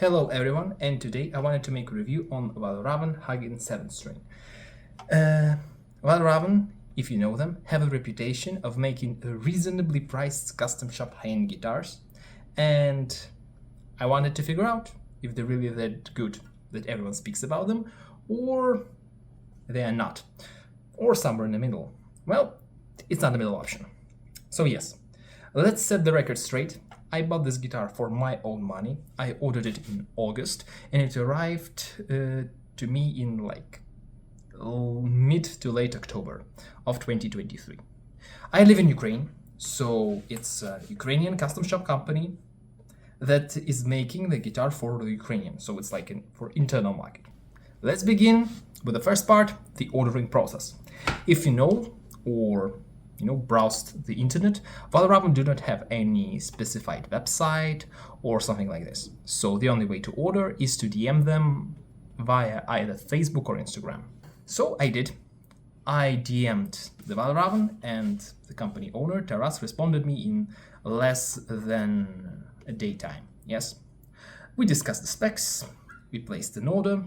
Hello everyone, and today I wanted to make a review on Valravn Huginn 7 string. Valravn, if you know them, have a reputation of making reasonably priced custom shop high-end guitars, and I wanted to figure out if they're really that good that everyone speaks about them, or they are not, or somewhere in the middle. Well, it's not the middle option. So yes, let's set the record straight. I bought this guitar for my own money. I ordered it in August, and it arrived to me in like mid to late October of 2023. I live in Ukraine, so it's a Ukrainian custom shop company that is making the guitar for the Ukrainian, so it's like for internal market. Let's begin with the first part, the ordering process. If you know or browsed the internet, Valravn do not have any specified website or something like this. So the only way to order is to DM them via either Facebook or Instagram. So I did. I DM'd the Valravn, and the company owner, Taras, responded me in less than a day time. Yes. We discussed the specs, we placed an order,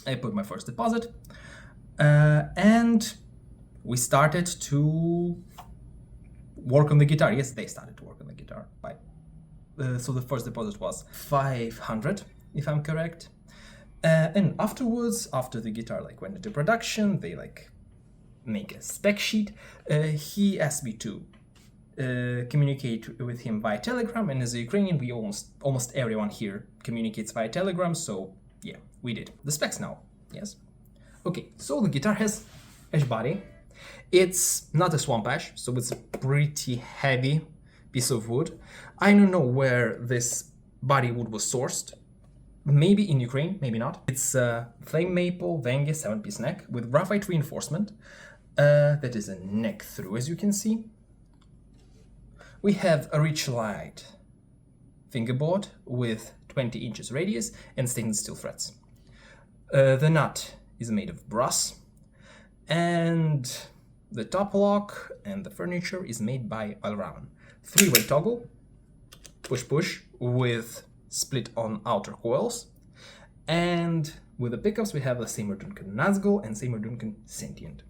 I put my first deposit, and we started to work on the guitar. Yes, they started to work on the guitar. So the first deposit was 500, if I'm correct. And afterwards, after the guitar went into production, they make a spec sheet. He asked me to communicate with him via Telegram, and as a Ukrainian, we almost everyone here communicates via Telegram. So yeah, we did the specs now. Yes. Okay. So the guitar has ash body. It's not a swamp ash, so it's a pretty heavy piece of wood. I don't know where this body wood was sourced. Maybe in Ukraine, maybe not. It's a flame maple Venge 7-piece neck with graphite reinforcement. That is a neck through, as you can see. We have a rich light fingerboard with 20 inches radius and stainless steel frets. The nut is made of brass, and the top lock and the furniture is made by Valravn. 3-way toggle, push with split on outer coils, and with the pickups we have the Seymour Duncan Nazgul and Seymour Duncan Sentient.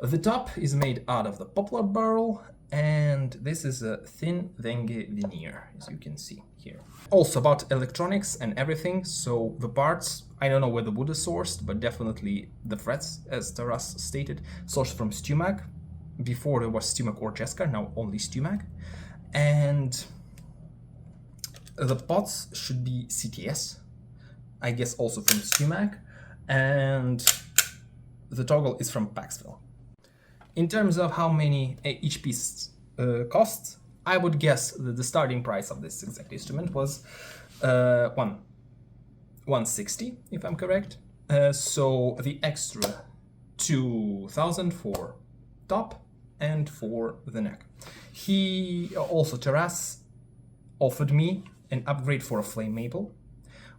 The top is made out of the poplar barrel, and this is a thin Venge veneer, as you can see here. Also about electronics and everything, so the parts, I don't know where the wood is sourced, but definitely the frets, as Taras stated, sourced from StewMag. Before there was StewMag or Jessica, now only StewMag. And the pots should be CTS, I guess also from StewMag, and the toggle is from Paxville. In terms of how many each piece costs, I would guess that the starting price of this exact instrument was 160, if I'm correct. So the extra 2,000 for top and for the neck. He also, Taras, offered me an upgrade for a flame maple,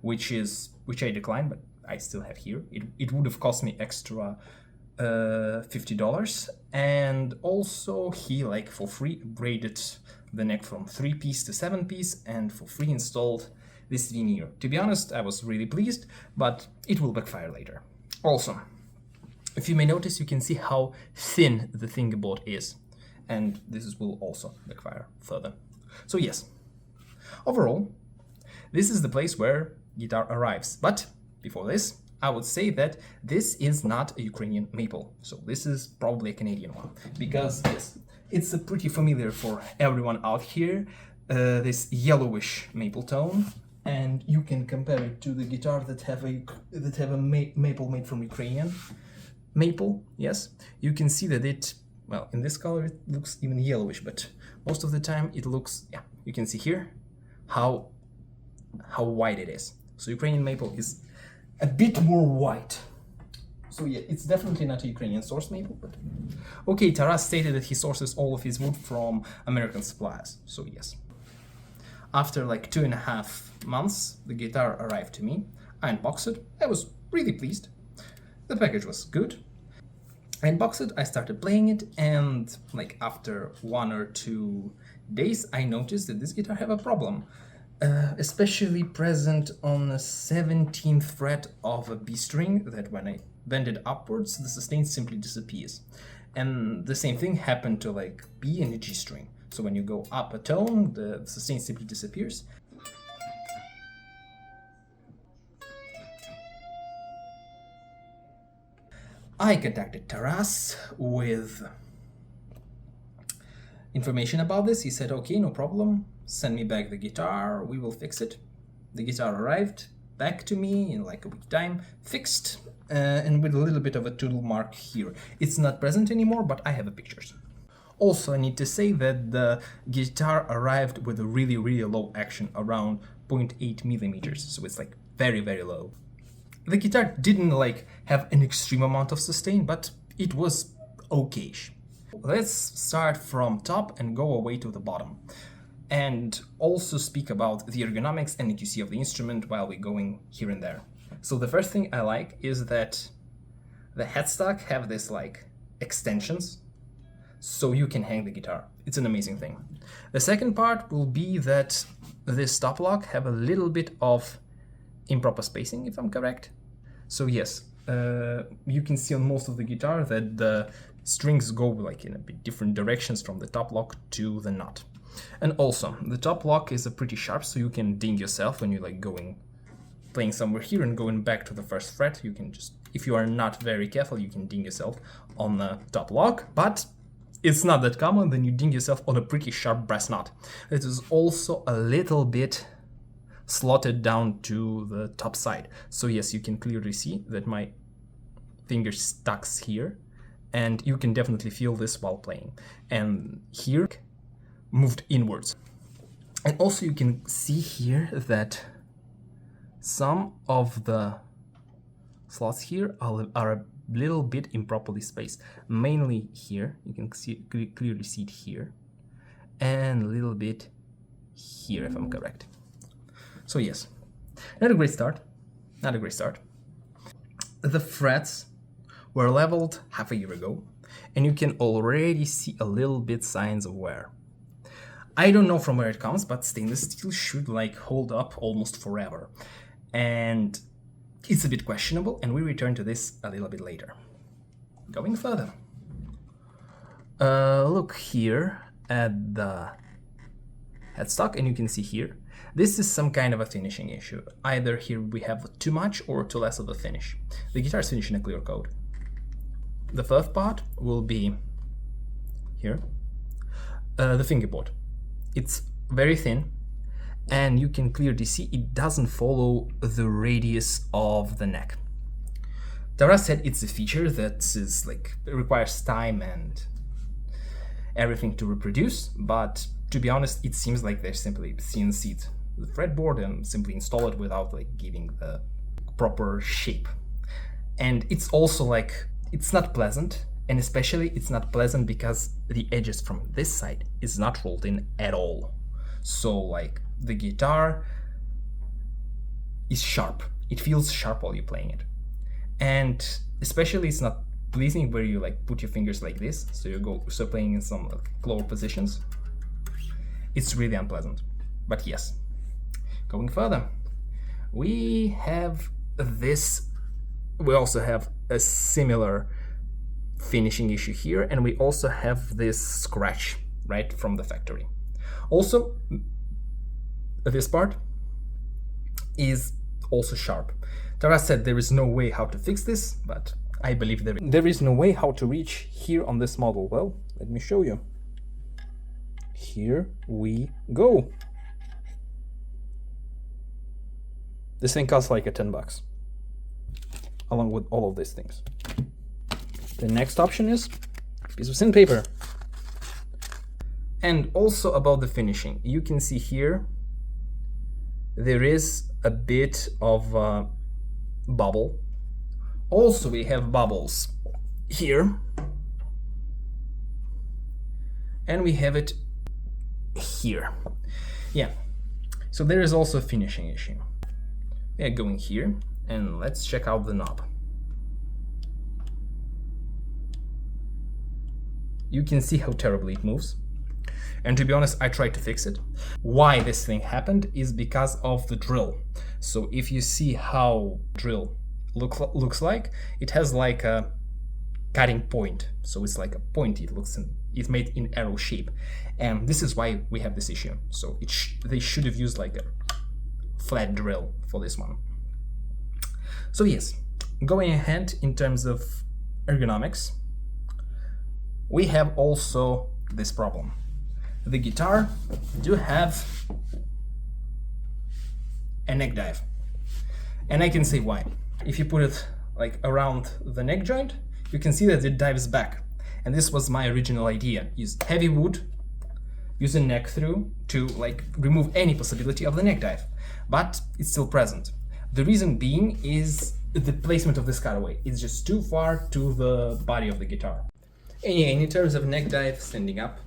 which I declined, but I still have here. It would have cost me extra $50, and also he for free upgraded the neck from 3-piece to 7-piece, and for free installed this veneer. To be honest, I was really pleased, but it will backfire later. Also, if you may notice, you can see how thin the fingerboard is, and this will also backfire further. So yes, overall, this is the place where guitar arrives. But before this, I would say that this is not a Ukrainian maple. So this is probably a Canadian one, because yes, it's pretty familiar for everyone out here, this yellowish maple tone, and you can compare it to the guitar that have a maple made from Ukrainian maple. Yes, you can see that in this color it looks even yellowish, but most of the time it looks, yeah, you can see here how white it is. So Ukrainian maple is a bit more white. So yeah, it's definitely not a Ukrainian source maple, but okay, Taras stated that he sources all of his wood from American suppliers. So yes. After 2.5 months, the guitar arrived to me. I unboxed it. I was really pleased. The package was good. I unboxed it, I started playing it, and after 1 or 2 days, I noticed that this guitar have a problem. especially present on the 17th fret of a B string, that when I bend it upwards, the sustain simply disappears. And the same thing happened to like B and a G string. So when you go up a tone, the sustain simply disappears. I contacted Taras with information about this. He said, okay, no problem, send me back the guitar, we will fix it. The guitar arrived back to me in like a week time, fixed, and with a little bit of a toodle mark here. It's not present anymore, but I have the pictures. Also, I need to say that the guitar arrived with a really, really low action, around 0.8 millimeters, so it's like very, very low. The guitar didn't like have an extreme amount of sustain, but it was okayish. Let's start from top and go away to the bottom, and also speak about the ergonomics and EQC of the instrument while we're going here and there. So the first thing I like is that the headstock have this like extensions, so you can hang the guitar. It's an amazing thing. The second part will be that this top lock have a little bit of improper spacing, if I'm correct. So yes, you can see on most of the guitar that the strings go like in a bit different directions from the top lock to the nut. And also, the top lock is pretty sharp, so you can ding yourself when you're like playing somewhere here and going back to the first fret. You can just, if you are not very careful, you can ding yourself on the top lock, but it's not that common, then you ding yourself on a pretty sharp brass nut. It is also a little bit slotted down to the top side. So yes, you can clearly see that my finger stucks here, and you can definitely feel this while playing. And here, moved inwards. And also you can see here that some of the slots here are a little bit improperly spaced. Mainly here, you can clearly see it here, and a little bit here, if I'm correct. So yes, not a great start, not a great start. The frets were leveled half a year ago, and you can already see a little bit signs of wear. I don't know from where it comes, but stainless steel should like hold up almost forever. And it's a bit questionable, and we return to this a little bit later. Going further. Look here at the headstock, and you can see here, this is some kind of a finishing issue. Either here we have too much or too less of a finish. The guitar is finished in a clear coat. The first part will be here, the fingerboard. It's very thin, and you can clearly see it doesn't follow the radius of the neck. Taras said it's a feature that is like requires time and everything to reproduce, but to be honest, it seems like they're simply CNC'd the fretboard and simply install it without like giving the proper shape. And it's also like, it's not pleasant, and especially it's not pleasant because the edges from this side is not rolled in at all. So like the guitar is sharp. It feels sharp while you're playing it. And especially it's not pleasing where you like put your fingers like this, so you so playing in some like lower positions. It's really unpleasant. But yes, going further, we have this. We also have a similar finishing issue here, and we also have this scratch right from the factory. Also, this part is also sharp. Taras said there is no way how to fix this, but I believe there is no way how to reach here on this model. Well, let me show you. Here we go. This thing costs like $10, along with all of these things. The next option is a piece of sandpaper. And also about the finishing, you can see here there is a bit of bubble. Also, we have bubbles here, and we have it here. Yeah, so there is also a finishing issue. We are going here, and let's check out the knob. You can see how terribly it moves. And to be honest, I tried to fix it. Why this thing happened is because of the drill. So if you see how drill looks like, it has like a cutting point. So it's like a pointy, it's made in arrow shape. And this is why we have this issue. So they should have used like a flat drill for this one. So yes, going ahead in terms of ergonomics, we have also this problem. The guitar do have a neck dive, and I can say why. If you put it like around the neck joint, you can see that it dives back, and this was my original idea. Use heavy wood, use a neck through to like remove any possibility of the neck dive, but it's still present. The reason being is the placement of this cutaway. It's just too far to the body of the guitar. And yeah, in terms of neck dive, standing up,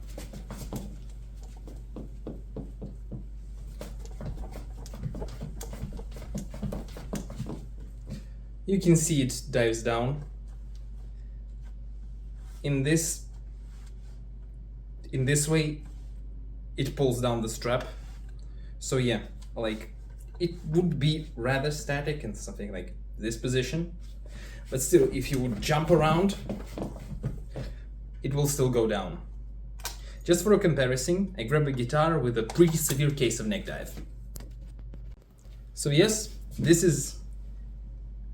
you can see it dives down. In this way, it pulls down the strap. So yeah, like it would be rather static in something like this position, but still, if you would jump around, it will still go down. Just for a comparison, I grabbed a guitar with a pretty severe case of neck dive. So yes, this is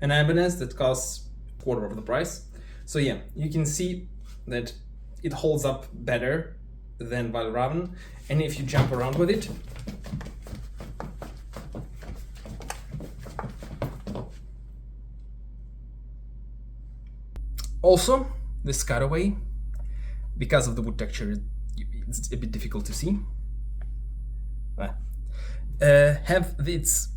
an Ibanez that costs a quarter of the price. So yeah, you can see that it holds up better than Valravn, and if you jump around with it, also this cutaway, because of the wood texture, it's a bit difficult to see. Have its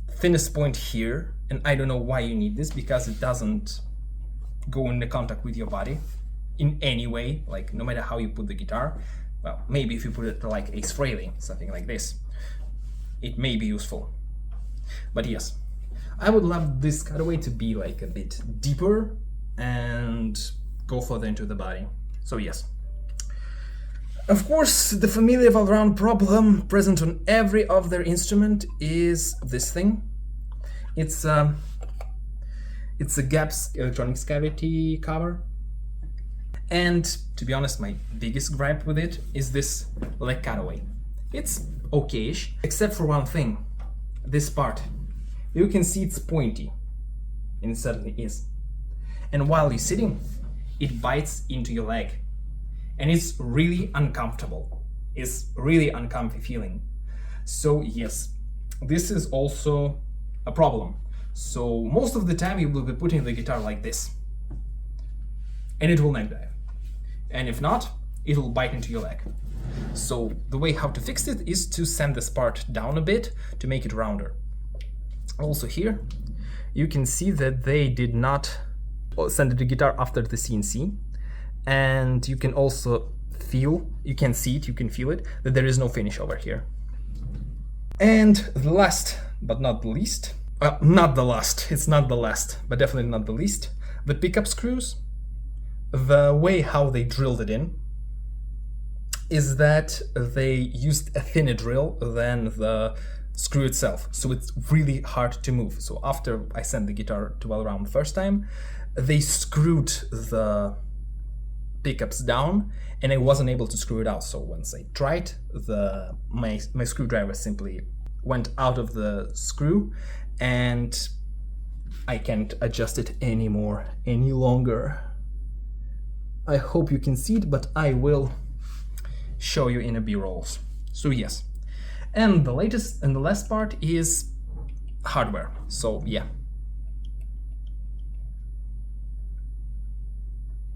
thinnest point here, and I don't know why you need this, because it doesn't go into contact with your body in any way, like no matter how you put the guitar. Well, maybe if you put it like a railing, something like this, it may be useful. But yes, I would love this cutaway to be like a bit deeper and go further into the body. So yes. Of course, the familiar Valravn problem present on every of their instrument is this thing. It's a GAPS electronics cavity cover. And to be honest, my biggest gripe with it is this leg cutaway. It's okayish, except for one thing. This part. You can see it's pointy, and it certainly is. And while you're sitting, it bites into your leg. And it's really uncomfortable. It's really uncomfy feeling. So yes, this is also a problem. So most of the time you will be putting the guitar like this, and it will neck dive. And if not, it will bite into your leg. So the way how to fix it is to sand this part down a bit to make it rounder. Also here, you can see that they did not sand the guitar after the CNC. And you can also feel, you can see it, you can feel it, that there is no finish over here. And the last but not the least, not the last, it's not the last, but definitely not the least, the pickup screws. The way how they drilled it in is that they used a thinner drill than the screw itself, so it's really hard to move. So after I sent the guitar to Valravn the first time, they screwed the pickups down and I wasn't able to screw it out. So once I tried, my screwdriver simply went out of the screw and I can't adjust it any longer. I hope you can see it, but I will show you in a B-rolls. So yes, and the last part is hardware. So yeah,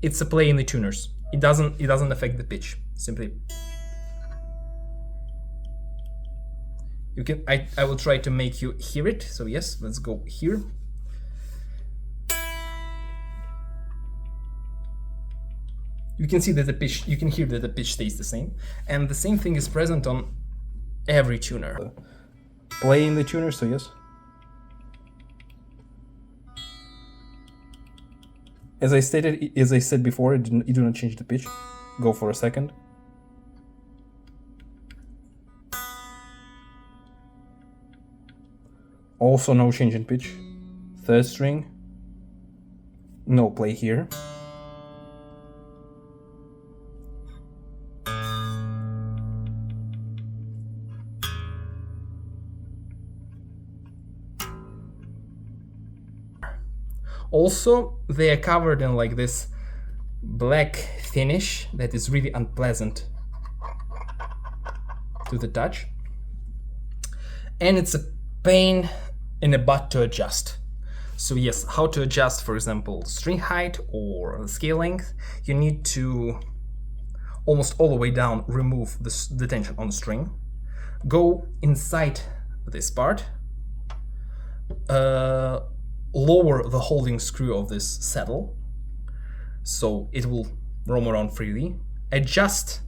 it's a play in the tuners. It doesn't affect the pitch. Simply, you can. I will try to make you hear it. So yes, let's go here. You can see that the pitch. You can hear that the pitch stays the same, and the same thing is present on every tuner. Play in the tuner. So yes. As I said before, you do not change the pitch. Go for a second. Also no change in pitch. Third string, no play here. Also, they are covered in like this black finish that is really unpleasant to the touch. And it's a pain in the butt to adjust. So yes, how to adjust, for example, string height or scale length, you need to almost all the way down remove the tension on the string, go inside this part, lower the holding screw of this saddle so it will roam around freely, adjust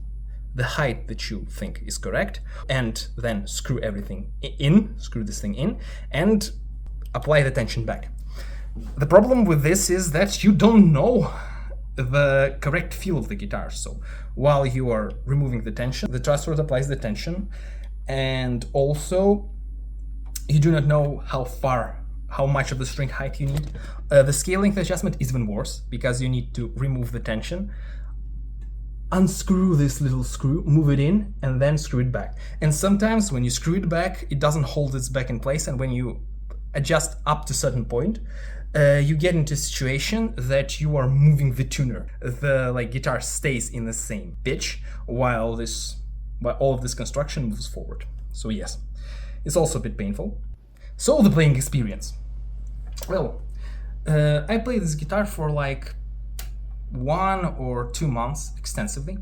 the height that you think is correct, and then screw everything in, screw this thing in, and apply the tension back. The problem with this is that you don't know the correct feel of the guitar, so while you are removing the tension, the truss rod applies the tension, and also you do not know how much of the string height you need. The scale length adjustment is even worse because you need to remove the tension, unscrew this little screw, move it in, and then screw it back. And sometimes when you screw it back, it doesn't hold its back in place, and when you adjust up to a certain point, you get into a situation that you are moving the tuner. The guitar stays in the same pitch while all of this construction moves forward. So yes, it's also a bit painful. So the playing experience. Well, I played this guitar for like 1 or 2 months extensively,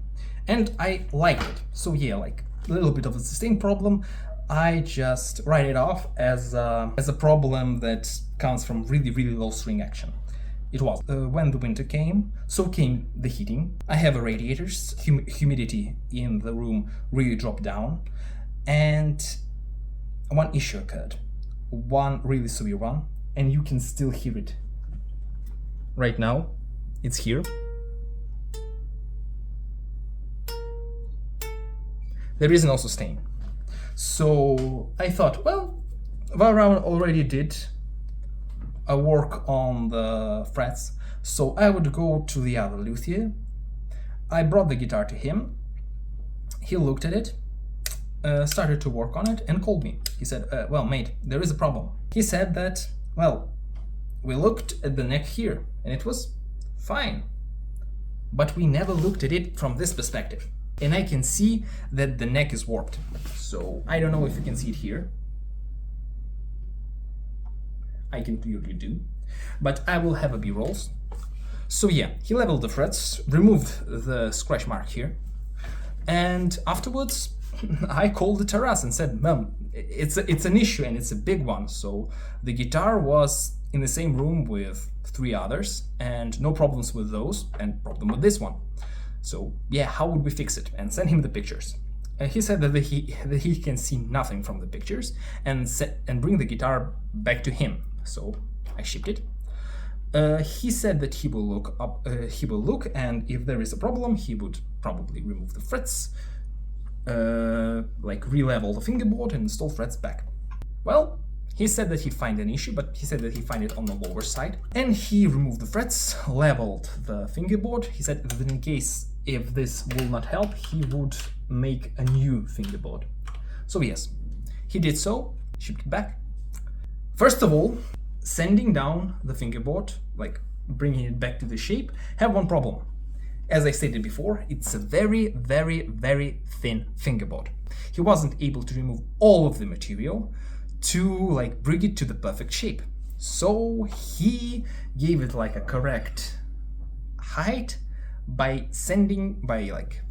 and I liked it. So yeah, like a little bit of a sustain problem, I just write it off as a problem that comes from really, really low string action. It was. When the winter came, so came the heating. I have a radiators, humidity in the room really dropped down, and one issue occurred. One really severe one, and you can still hear it. Right now, it's here. There is no sustain. So I thought, well, Valravn already did a work on the frets, so I would go to the other luthier. I brought the guitar to him. He looked at it, started to work on it, and called me. He said, well, mate, there is a problem. He said that, well, we looked at the neck here, and it was fine. But we never looked at it from this perspective. And I can see that the neck is warped. So I don't know if you can see it here. I can clearly do. But I will have a B-rolls. So yeah, he leveled the frets, removed the scratch mark here. And afterwards, I called the terrace and said, Mom, it's an issue and it's a big one. So the guitar was in the same room with 3 others and no problems with those and problem with this one. So yeah, how would we fix it? And send him the pictures. He said that he can see nothing from the pictures and bring the guitar back to him. So I shipped it. He said that he will look, and if there is a problem, he would probably remove the frets, re-level the fingerboard and install frets back. Well, he said that he found an issue, but he said that he found it on the lower side, and he removed the frets, leveled the fingerboard. He said that in case if this will not help, he would make a new fingerboard. So yes, he did so, shipped it back. First of all, sanding down the fingerboard, like bringing it back to the shape, have one problem. As I stated before, it's a very, very, very thin fingerboard. He wasn't able to remove all of the material to bring it to the perfect shape. So he gave it a correct height by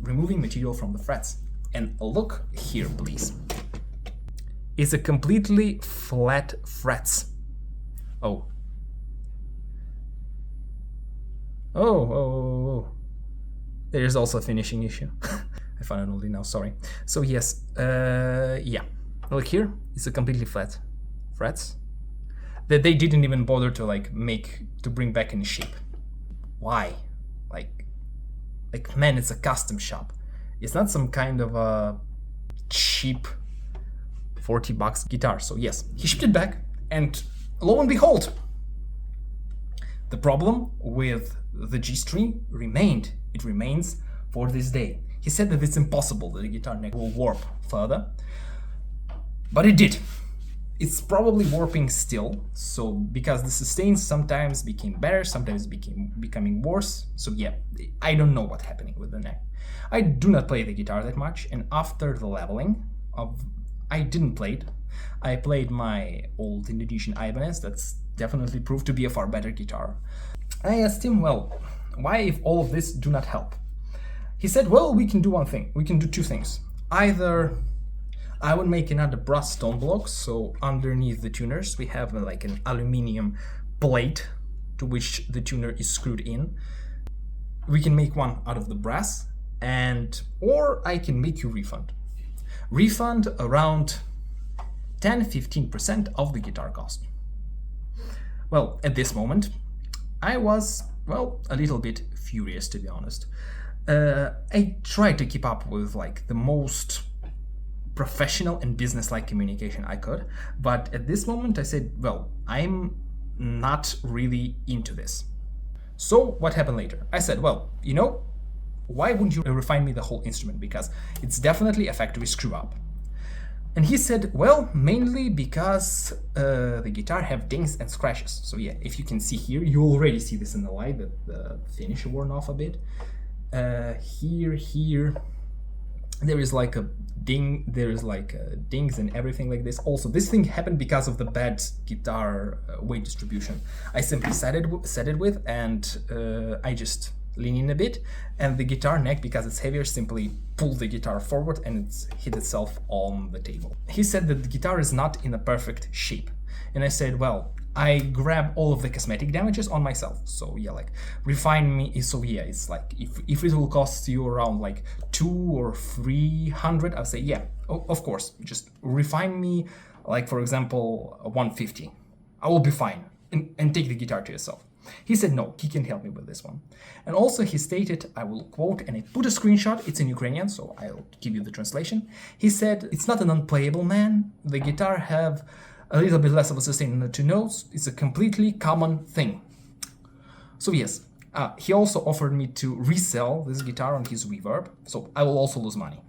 removing material from the frets. And look here, please. It's a completely flat frets. Oh. There's also a finishing issue. I found it only now, sorry. So yes, yeah. Look here, it's a completely flat frets that they didn't even bother to bring back in shape. Why? Man, it's a custom shop. It's not some kind of a cheap $40 guitar. So yes, he shipped it back And lo and behold, the problem with the G string remained. It remains for this day. He said that it's impossible that the guitar neck will warp further, but it did. It's probably warping still, so because the sustains sometimes became better, sometimes becoming worse. So yeah, I don't know what's happening with the neck. I do not play the guitar that much, and after the leveling of, I didn't play it. I played my old Indonesian Ibanez. That's definitely proved to be a far better guitar. I asked him, well, why if all of this do not help? He said, well, we can do one thing. We can do two things. Either I would make another brass tone block, so underneath the tuners we have like an aluminium plate to which the tuner is screwed in. We can make one out of the brass, or I can make you refund around 10-15% of the guitar cost. Well, at this moment I was, well, a little bit furious, to be honest. I tried to keep up with like the most professional and business-like communication I could, but at this moment I said, well, I'm not really into this. So what happened later? I said, well, you know, why wouldn't you refine me the whole instrument, because it's definitely a factory screw up. And he said, well, mainly because the guitar have dings and scratches. So yeah, if you can see here, you already see this in the light that the finish worn off a bit. Here there is like a ding, there is like dings and everything like this. Also, this thing happened because of the bad guitar weight distribution. I simply set it with, and I just lean in a bit, and the guitar neck, because it's heavier, simply pulled the guitar forward and it's hit itself on the table. He said that the guitar is not in a perfect shape, and I said, well, I grab all of the cosmetic damages on myself. So yeah, like refine me. So yeah, it's like if it will cost you around like 200 or 300, I'll say yeah, of course, just refine me. Like for example, 150, I will be fine, and take the guitar to yourself. He said no, he can help me with this one. And also he stated, I will quote, and I put a screenshot, it's in Ukrainian, so I'll give you the translation. He said, it's not an unplayable, man. The guitar have a little bit less of a sustain in the two notes. It's a completely common thing. So yes, he also offered me to resell this guitar on his Reverb, so I will also lose money.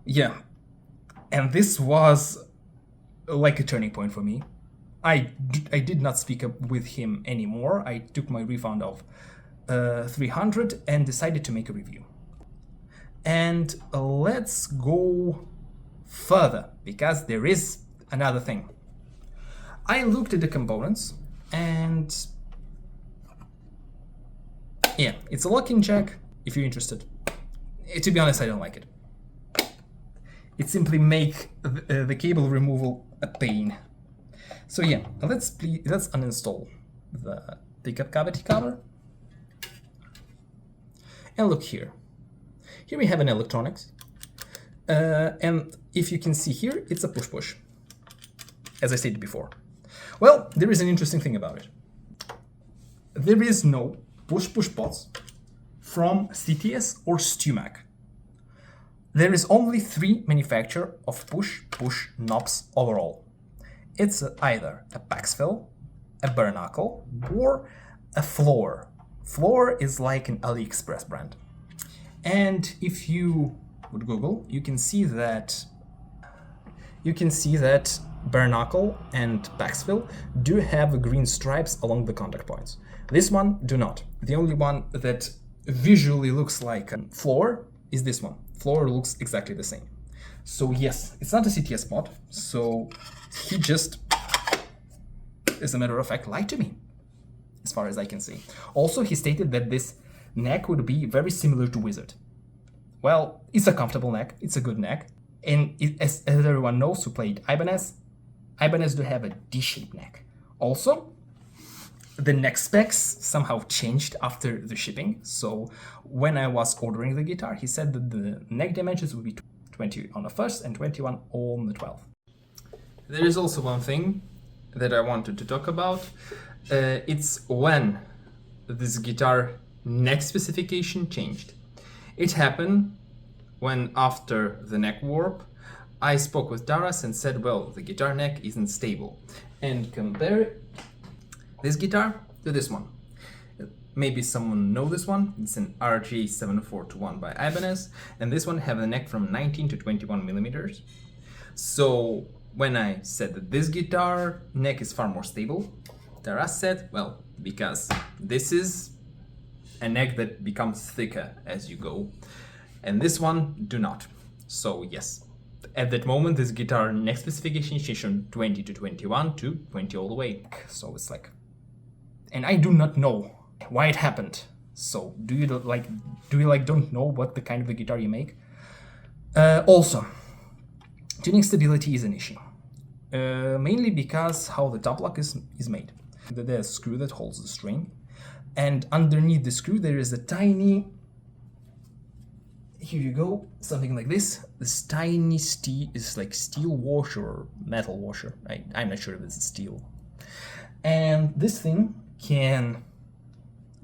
Yeah, and this was like a turning point for me. I did not speak up with him anymore. I took my refund of 300 and decided to make a review. And let's go further, because there is another thing. I looked at the components, and yeah, it's a locking jack, if you're interested. To be honest, I don't like it. It simply makes the cable removal a pain. So yeah, let's uninstall the pickup cavity cover. And look here. Here we have an electronics. And if you can see here, it's a push-push, as I stated before. Well, there is an interesting thing about it. There is no push-push pots from CTS or StewMac. There is only 3 manufacturers of push-push knobs overall. It's either a Paxfill, a bare knuckle, or a Floor. Floor is like an AliExpress brand. And if you would Google, you can see that bare knuckle and Paxfill do have green stripes along the contact points. This one do not. The only one that visually looks like a Floor is this one. Floor looks exactly the same. So yes, it's not a CTS mod, so he just, as a matter of fact, lied to me, as far as I can see. Also, he stated that this neck would be very similar to Wizard. Well, it's a comfortable neck, it's a good neck, and as everyone knows who played Ibanez do have a D-shaped neck. Also, the neck specs somehow changed after the shipping, so when I was ordering the guitar, he said that the neck dimensions would be 20 on the 1st and 21 on the 12th. There is also one thing that I wanted to talk about. It's when this guitar neck specification changed. It happened when, after the neck warp, I spoke with Taras and said, well, the guitar neck isn't stable. And compare this guitar to this one. Maybe someone know this one. It's an RG7421 by Ibanez, and this one have a neck from 19 to 21 millimeters. So when I said that this guitar neck is far more stable, Taras said, well, because this is a neck that becomes thicker as you go, and this one do not. So yes, at that moment, this guitar neck specification is from 20 to 21 to 20 all the way. So it's like, and I do not know why it happened. So do you don't know what the kind of a guitar you make? Also, tuning stability is an issue, mainly because how the top lock is made. There's a screw that holds the string, and underneath the screw there is a tiny, here you go, something like this. This tiny steel washer or metal washer. I'm not sure if it's steel. And this thing can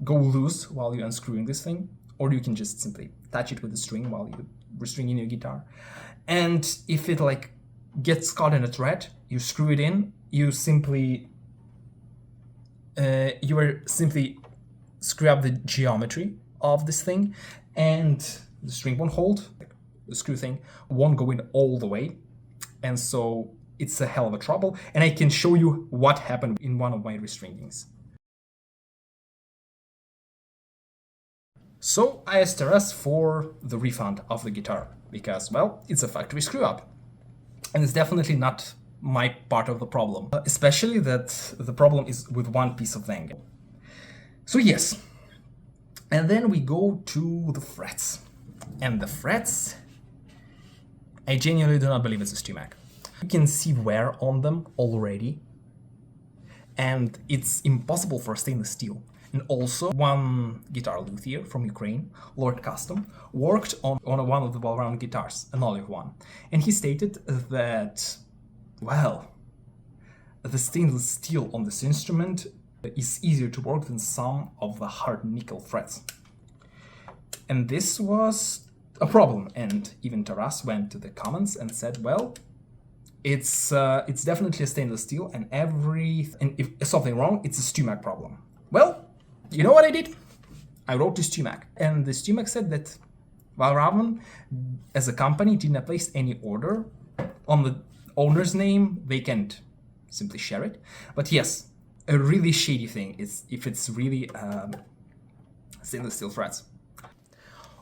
go loose while you're unscrewing this thing, or you can just simply touch it with the string while you're restringing your guitar. And if it gets caught in a thread, you screw it in, you simply screw up the geometry of this thing, and the string won't hold, the screw thing won't go in all the way, and so it's a hell of a trouble. And I can show you what happened in one of my restringings. So I asked Taras for the refund of the guitar, because, well, it's a factory screw up. And it's definitely not my part of the problem, especially that the problem is with one piece of angle. So yes, and then we go to the frets. And the frets, I genuinely do not believe it's a StewMac. You can see wear on them already, and it's impossible for stainless steel. And also, one guitar luthier from Ukraine, Lord Custom, worked on one of the Valravn guitars, an olive one. And he stated that, well, the stainless steel on this instrument is easier to work than some of the hard nickel frets. And this was a problem. And even Taras went to the comments and said, well, it's definitely a stainless steel, and if there's something wrong, it's a StewMac problem. Well, you know what I did? I wrote to StewMac, and the StewMac said that Valravn, as a company, did not place any order on the owner's name. They can't simply share it. But yes, a really shady thing is if it's really stainless steel frets.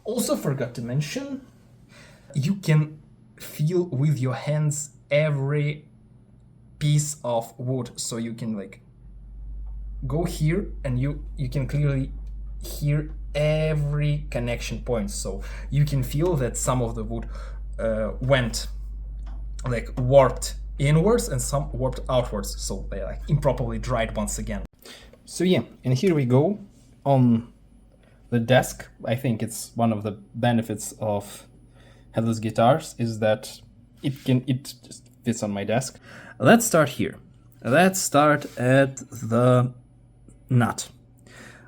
Also forgot to mention, you can feel with your hands every piece of wood, so you can go here and you can clearly hear every connection point. So you can feel that some of the wood went warped inwards and some warped outwards, so they improperly dried once again. So yeah, and here we go on the desk. I think it's one of the benefits of headless guitars is that it just fits on my desk. Let's start here. Let's start at the nut.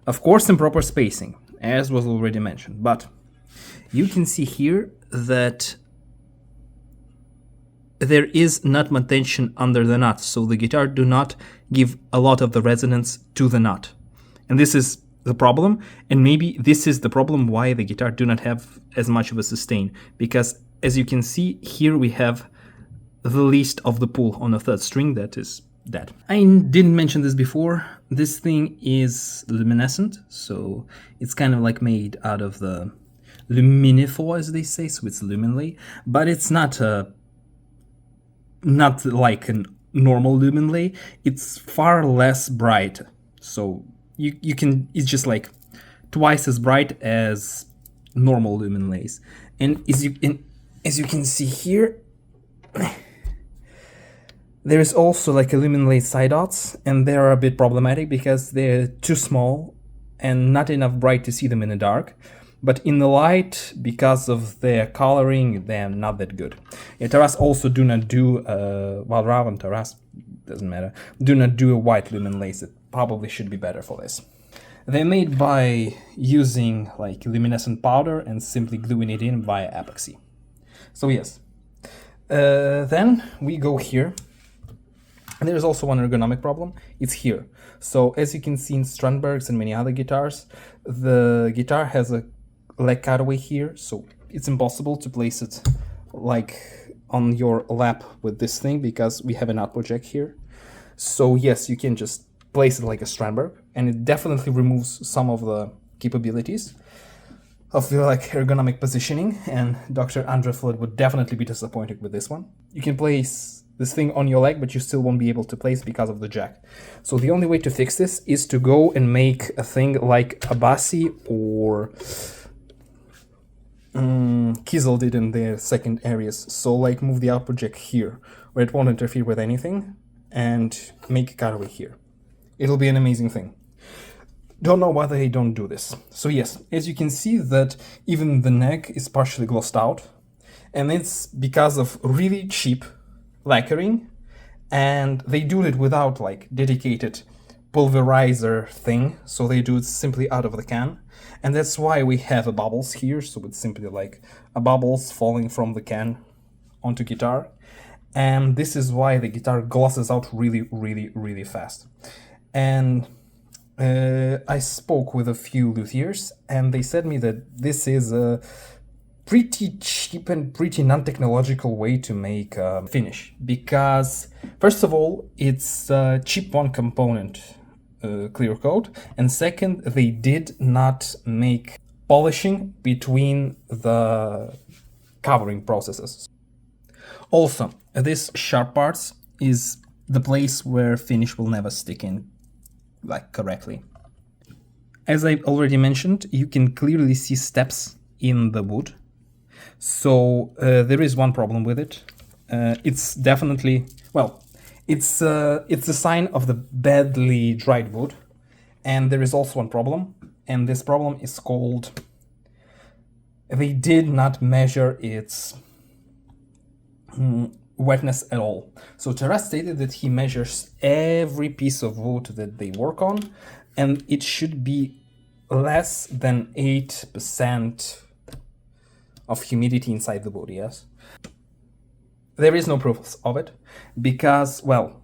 Of course, in proper spacing, as was already mentioned, but you can see here that there is nut tension under the nut, so the guitar do not give a lot of the resonance to the nut. And this is the problem, and maybe this is the problem why the guitar do not have as much of a sustain, because as you can see here we have the least of the pull on the third string, that is that. I didn't mention this before, this thing is luminescent, so it's kind of made out of the luminifor, as they say, so it's luminlay, but it's not like a normal luminlay, it's far less bright, so you can, it's just twice as bright as normal luminlays. And as you can see here, there is also a luminlay side dots, and they are a bit problematic because they're too small and not enough bright to see them in the dark. But in the light, because of their coloring, they're not that good. Yeah, Taras also do not do, Valravn, Taras, doesn't matter, do not do a white luminlays. It probably should be better for this. They're made by using luminescent powder and simply gluing it in via epoxy. So yes, Then we go here. And there's also one ergonomic problem. It's here. So as you can see in Strandberg's and many other guitars, the guitar has a leg cutaway here, so it's impossible to place it like on your lap with this thing because we have an output jack here. So yes, you can just place it like a Strandberg, and it definitely removes some of the capabilities of the like ergonomic positioning, and Dr. Andre Flood would definitely be disappointed with this one. You can place this thing on your leg, but you still won't be able to place because of the jack. So the only way to fix this is to go and make a thing like Abasi or Kiesel did in their second areas. So like move the output jack here, where it won't interfere with anything, and make a cutaway here. It'll be an amazing thing. Don't know why they don't do this. So yes, as you can see that even the neck is partially glossed out, and it's because of really cheap lacquering, and they do it without like dedicated pulverizer thing, so they do it simply out of the can, and that's why we have a bubbles here. So it's simply like a bubbles falling from the can onto guitar, and this is why the guitar glosses out really fast. And I spoke with a few luthiers, and they said me that this is a pretty cheap and pretty non-technological way to make a finish, because first of all, it's a cheap one component clear coat, and second, they did not make polishing between the covering processes. Also, this sharp parts is the place where finish will never stick in like correctly. As I already mentioned, you can clearly see steps in the wood. So there is one problem with it. It's definitely, well, it's a sign of the badly dried wood. And there is also one problem, and this problem is called, they did not measure its wetness at all. So Taras stated that he measures every piece of wood that they work on, and it should be less than 8% of humidity inside the wood, yes? There is no proof of it, because, well,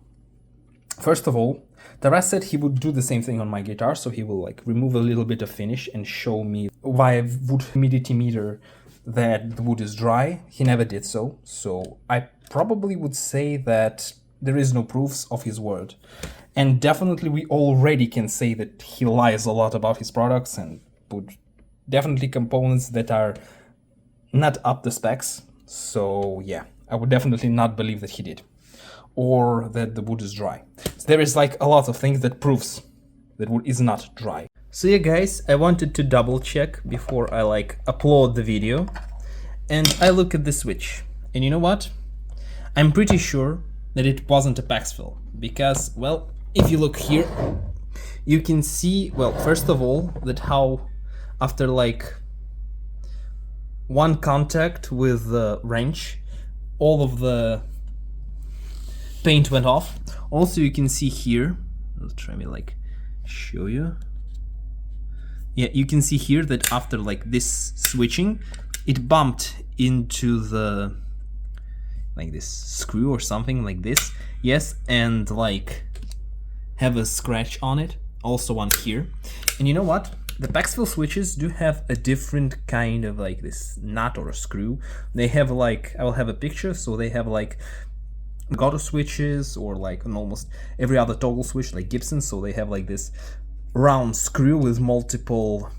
first of all, Taras said he would do the same thing on my guitar, so he will like remove a little bit of finish and show me via wood humidity meter that the wood is dry. He never did so, so I probably would say that there is no proofs of his word. And definitely we already can say that he lies a lot about his products and put definitely components that are not up to specs. So yeah, I would definitely not believe that he did, or that the wood is dry. So there is like a lot of things that proves that wood is not dry. So yeah guys, I wanted to double check before I like upload the video, and I look at the switch, and you know what? I'm pretty sure that it wasn't a Paxfil, because, well, if you look here, you can see, well, first of all, that how after like one contact with the wrench, all of the paint went off. Also, you can see here, I'll try me like show you. Yeah, you can see here that after like this switching, it bumped into the like this screw or something like this. Yes, and like have a scratch on it, also one here. And you know what? The Paxfil switches do have a different kind of like this nut or a screw. They have like, I will have a picture, so they have like Gato switches or like an almost every other toggle switch like Gibson, so they have like this round screw with multiple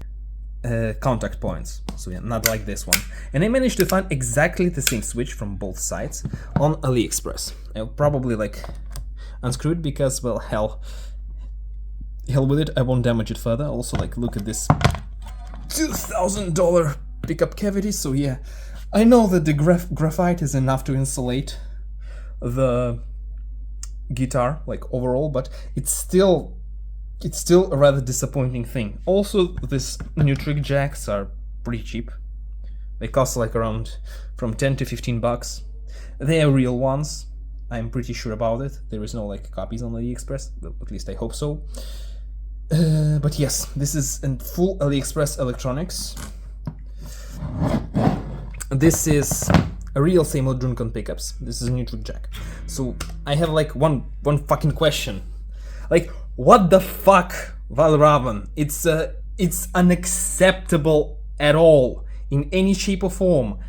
contact points. So yeah, not like this one. And I managed to find exactly the same switch from both sides on AliExpress. I'll probably like unscrew it because, well, hell with it, I won't damage it further. Also, like, look at this $2,000 pickup cavity. So yeah, I know that the graphite is enough to insulate the guitar like overall, but it's still a rather disappointing thing. Also, these new trick jacks are pretty cheap. They cost like around from 10 to 15 bucks. They are real ones, I'm pretty sure about it. There is no like copies on AliExpress, at least I hope so. But yes, this is in full AliExpress electronics. This is a real same old Junkon pickups. This is a neutral jack. So I have like one fucking question. Like, what the fuck, Valravn? It's unacceptable at all in any shape or form.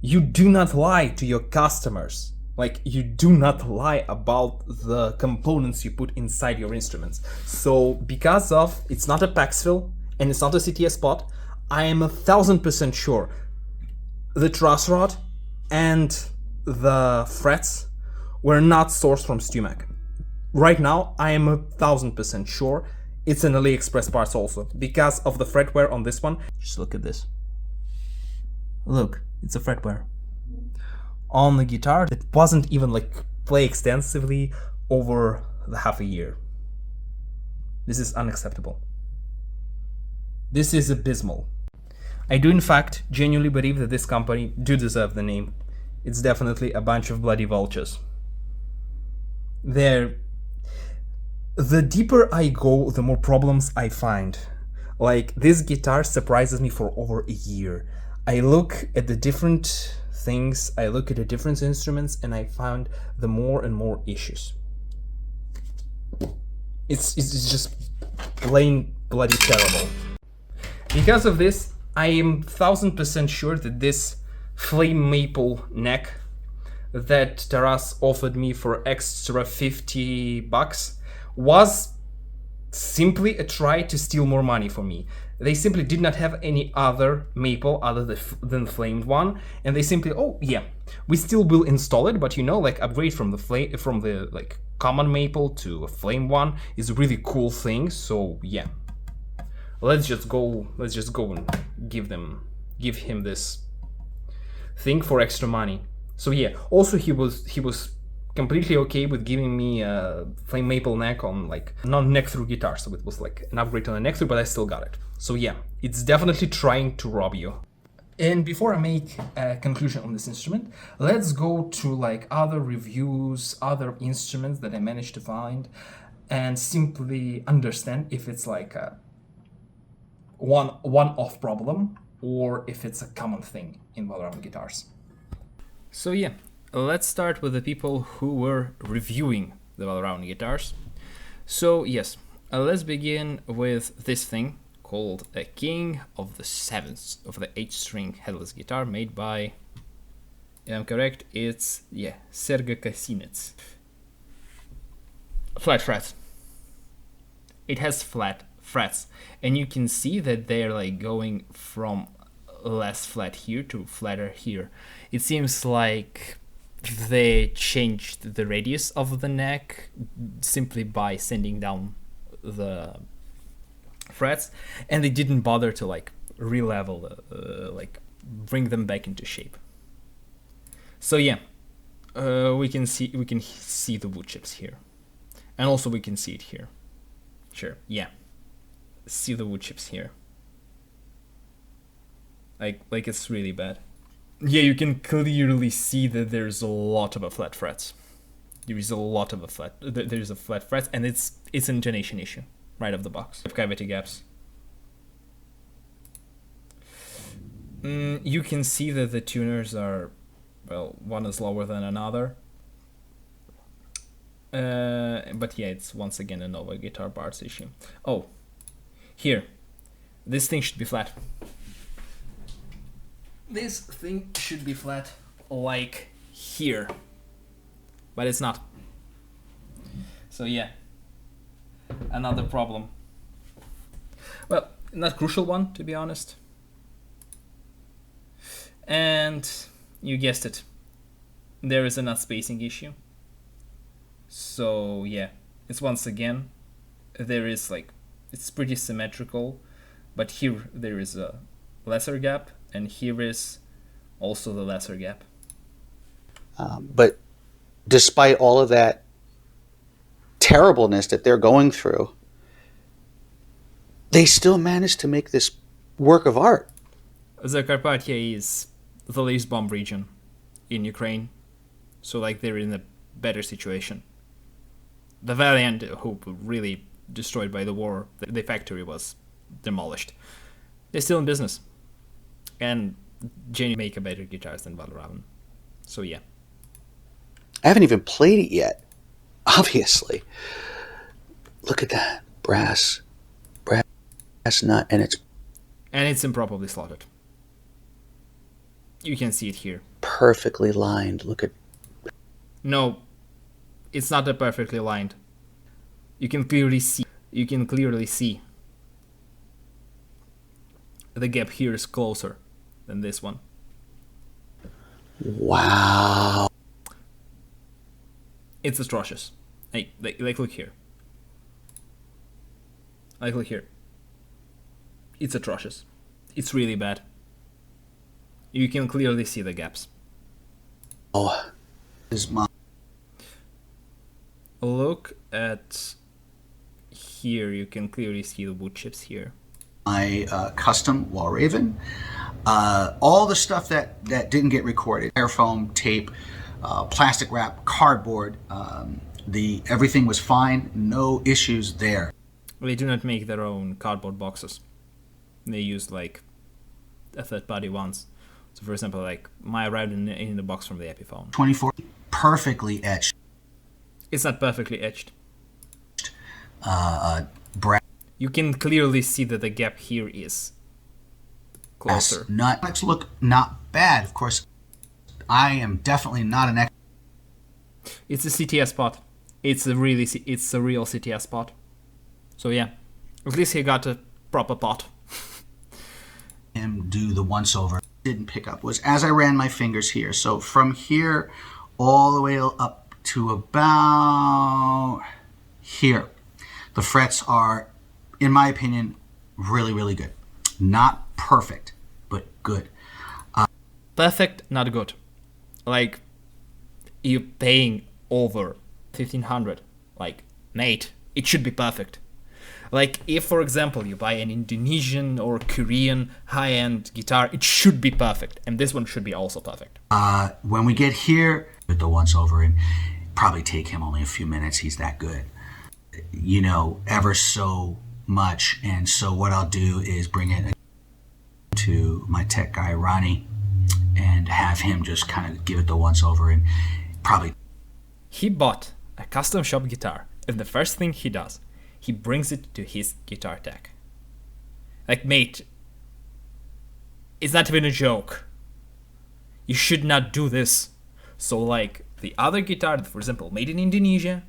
You do not lie to your customers. Like, you do not lie about the components you put inside your instruments. So because of it's not a PAX fill and it's not a CTS spot, I am 1000% sure the truss rod and the frets were not sourced from StewMac. Right now, I am 1000% sure it's an AliExpress parts also, because of the fret wear on this one. Just look at this. Look, it's a fret wear on the guitar that wasn't even like play extensively over the half a year. This is unacceptable. This is abysmal. I do in fact genuinely believe that this company do deserve the name. It's definitely a bunch of bloody vultures. The deeper I go, the more problems I find. Like, this guitar surprises me for over a year. I look at the different things, I look at the different instruments, and I found the more and more issues. It's just plain bloody terrible. Because of this, I am 1000% sure that this flame maple neck that Taras offered me for extra $50 was simply a try to steal more money from me. They simply did not have any other maple other than the flamed one, and they simply, oh yeah, we still will install it, but you know, like, upgrade from the like common maple to a flame one is a really cool thing. So yeah, let's just go and give him this thing for extra money. So yeah, also he was completely okay with giving me a flame maple neck on like non-neck through guitar, so it was like an upgrade on a neck through, but I still got it. So yeah, it's definitely trying to rob you. And before I make a conclusion on this instrument, let's go to like other reviews, other instruments that I managed to find, and simply understand if it's like a one-off problem or if it's a common thing in Valravn guitars. So yeah, let's start with the people who were reviewing the Valravn guitars. So yes, let's begin with this thing called a King of the Sevens of the 8-string headless guitar made by, if I'm correct, it's, yeah, Sergei Kosinets. Flat frets. It has flat frets, and you can see that they're like going from less flat here to flatter here. It seems like they changed the radius of the neck simply by sanding down the frets, and they didn't bother to like re-level, like bring them back into shape. So yeah, we can see the wood chips here, and also we can see it here. Sure, yeah, see the wood chips here. Like it's really bad. Yeah, you can clearly see that there's a lot of flat frets. There's a flat frets, and it's an intonation issue right off the box. Cavity gaps. You can see that the tuners are, well, one is lower than another. But yeah, it's once again a Nova guitar parts issue. Oh, here, this thing should be flat. This thing should be flat like here, but it's not. So yeah, another problem. Well, not crucial one, to be honest. And you guessed it, there is a nut spacing issue. So yeah, it's once again, there is like, it's pretty symmetrical, but here there is a lesser gap, and here is also the lesser gap. But despite all of that terribleness that they're going through, they still managed to make this work of art. Zakarpattia is the least bombed region in Ukraine, so like they're in a better situation. The Valiant, who were really destroyed by the war, the factory was demolished. They're still in business, and genuinely make a better guitars than Valravn. So yeah. I haven't even played it yet, obviously. Look at that. Brass nut, and it's improperly slotted. You can see it here. perfectly lined. Look at... No, it's not that perfectly lined. You can clearly see. The gap here is closer than this one. Wow. It's atrocious. Like look here. Like look here. It's atrocious. It's really bad. You can clearly see the gaps. Oh, this is my... Look at here. You can clearly see the wood chips here. My custom Valravn. All the stuff that didn't get recorded. Air foam, tape, plastic wrap, cardboard. Everything was fine. No issues there. They do not make their own cardboard boxes. They use like a third-party ones. So for example, like my arrived in the box from the Epiphone. 24 perfectly etched. It's not perfectly etched. Brass You can clearly see that the gap here is closer. nuts look not bad. Of course, I am definitely not an expert. It's a CTS spot. It's a real CTS spot. So yeah, at least he got a proper pot. Him do the once over. Didn't pick up was as I ran my fingers here. So from here all the way up to about here, the frets are, in my opinion, really, really good. Not perfect, but good. Perfect, not good. Like, you're paying over 1,500. Like, mate, it should be perfect. Like, if, for example, you buy an Indonesian or Korean high-end guitar, it should be perfect. And this one should be also perfect. When we get here, with the once over, and probably take him only a few minutes. He's that good. You know, ever so much. And so what I'll do is bring it to my tech guy, Ronnie, and have him just kind of give it the once over and probably... He bought a custom shop guitar, and the first thing he does, he brings it to his guitar tech. Like, mate, it's not even a joke. You should not do this. So, like, the other guitar, for example, made in Indonesia,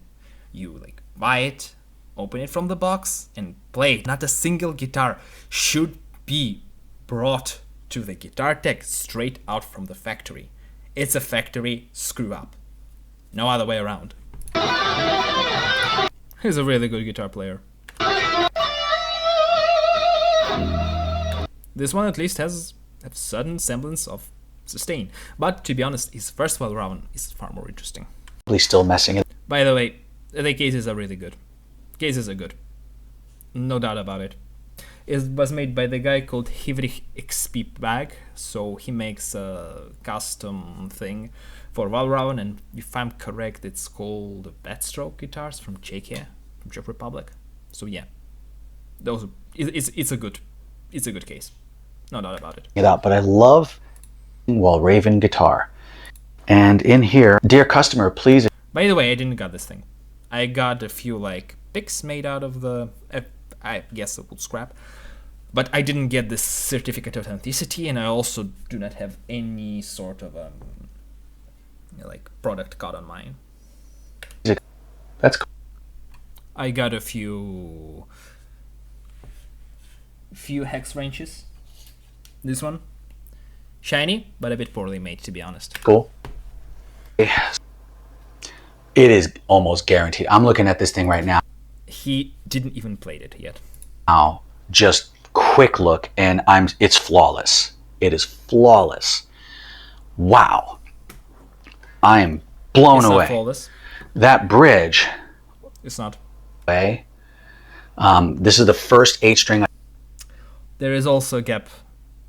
you, like, buy it, open it from the box, and play it. Not a single guitar should be brought to the guitar tech straight out from the factory. It's a factory screw up. No other way around. He's a really good guitar player. This one at least has a certain semblance of sustain. But to be honest, his first Valravn is far more interesting. Still messing it. By the way, the cases are really good. Cases are good. No doubt about it. It was made by the guy called Hivrik XP Bag, so he makes a custom thing for Valravn, and if I'm correct, it's called Backstroke guitars from Czechia, from Czech Republic. So yeah, those it's a good case, no doubt about it. But I love Valravn guitar, and in here, dear customer, please. By the way, I didn't got this thing. I got a few like picks made out of the, I guess it would scrap, but I didn't get this certificate of authenticity, and I also do not have any sort of like product card on mine. That's cool. I got a few hex wrenches. This one, shiny, but a bit poorly made, to be honest. Cool. It is almost guaranteed. I'm looking at this thing right now. He didn't even play it yet. Now, just quick look, and it's flawless. It is flawless. Wow. I am blown away. It's not flawless. That bridge. It's not. This is the first 8-string There is also a gap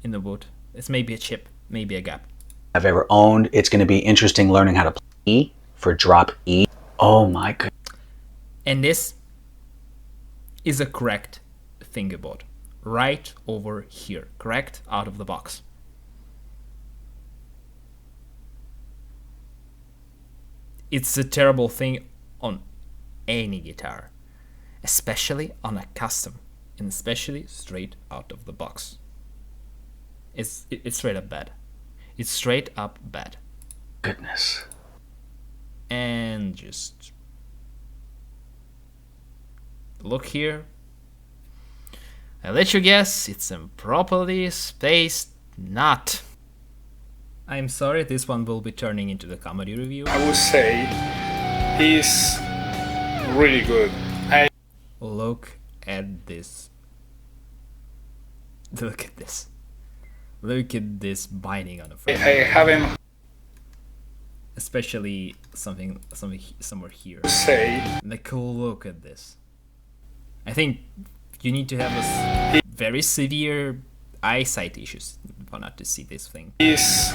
in the wood. It's maybe a chip, maybe a gap. I've ever owned. It's going to be interesting learning how to play E for drop E. Oh my god. And this is a correct fingerboard. Right over here. Correct? Out of the box. it's a terrible thing on any guitar, especially on a custom, and especially straight out of the box. It's straight up bad. It's straight up bad. Goodness. And just look here. I let you guess, it's improperly spaced nut. I'm sorry, this one will be turning into the comedy review. I would say he's really good. Look at this. Look at this. Look at this binding on the front. I haven't Especially somewhere here. say Like, look at this. I think you need to have a very severe eyesight issues for not to see this thing. he's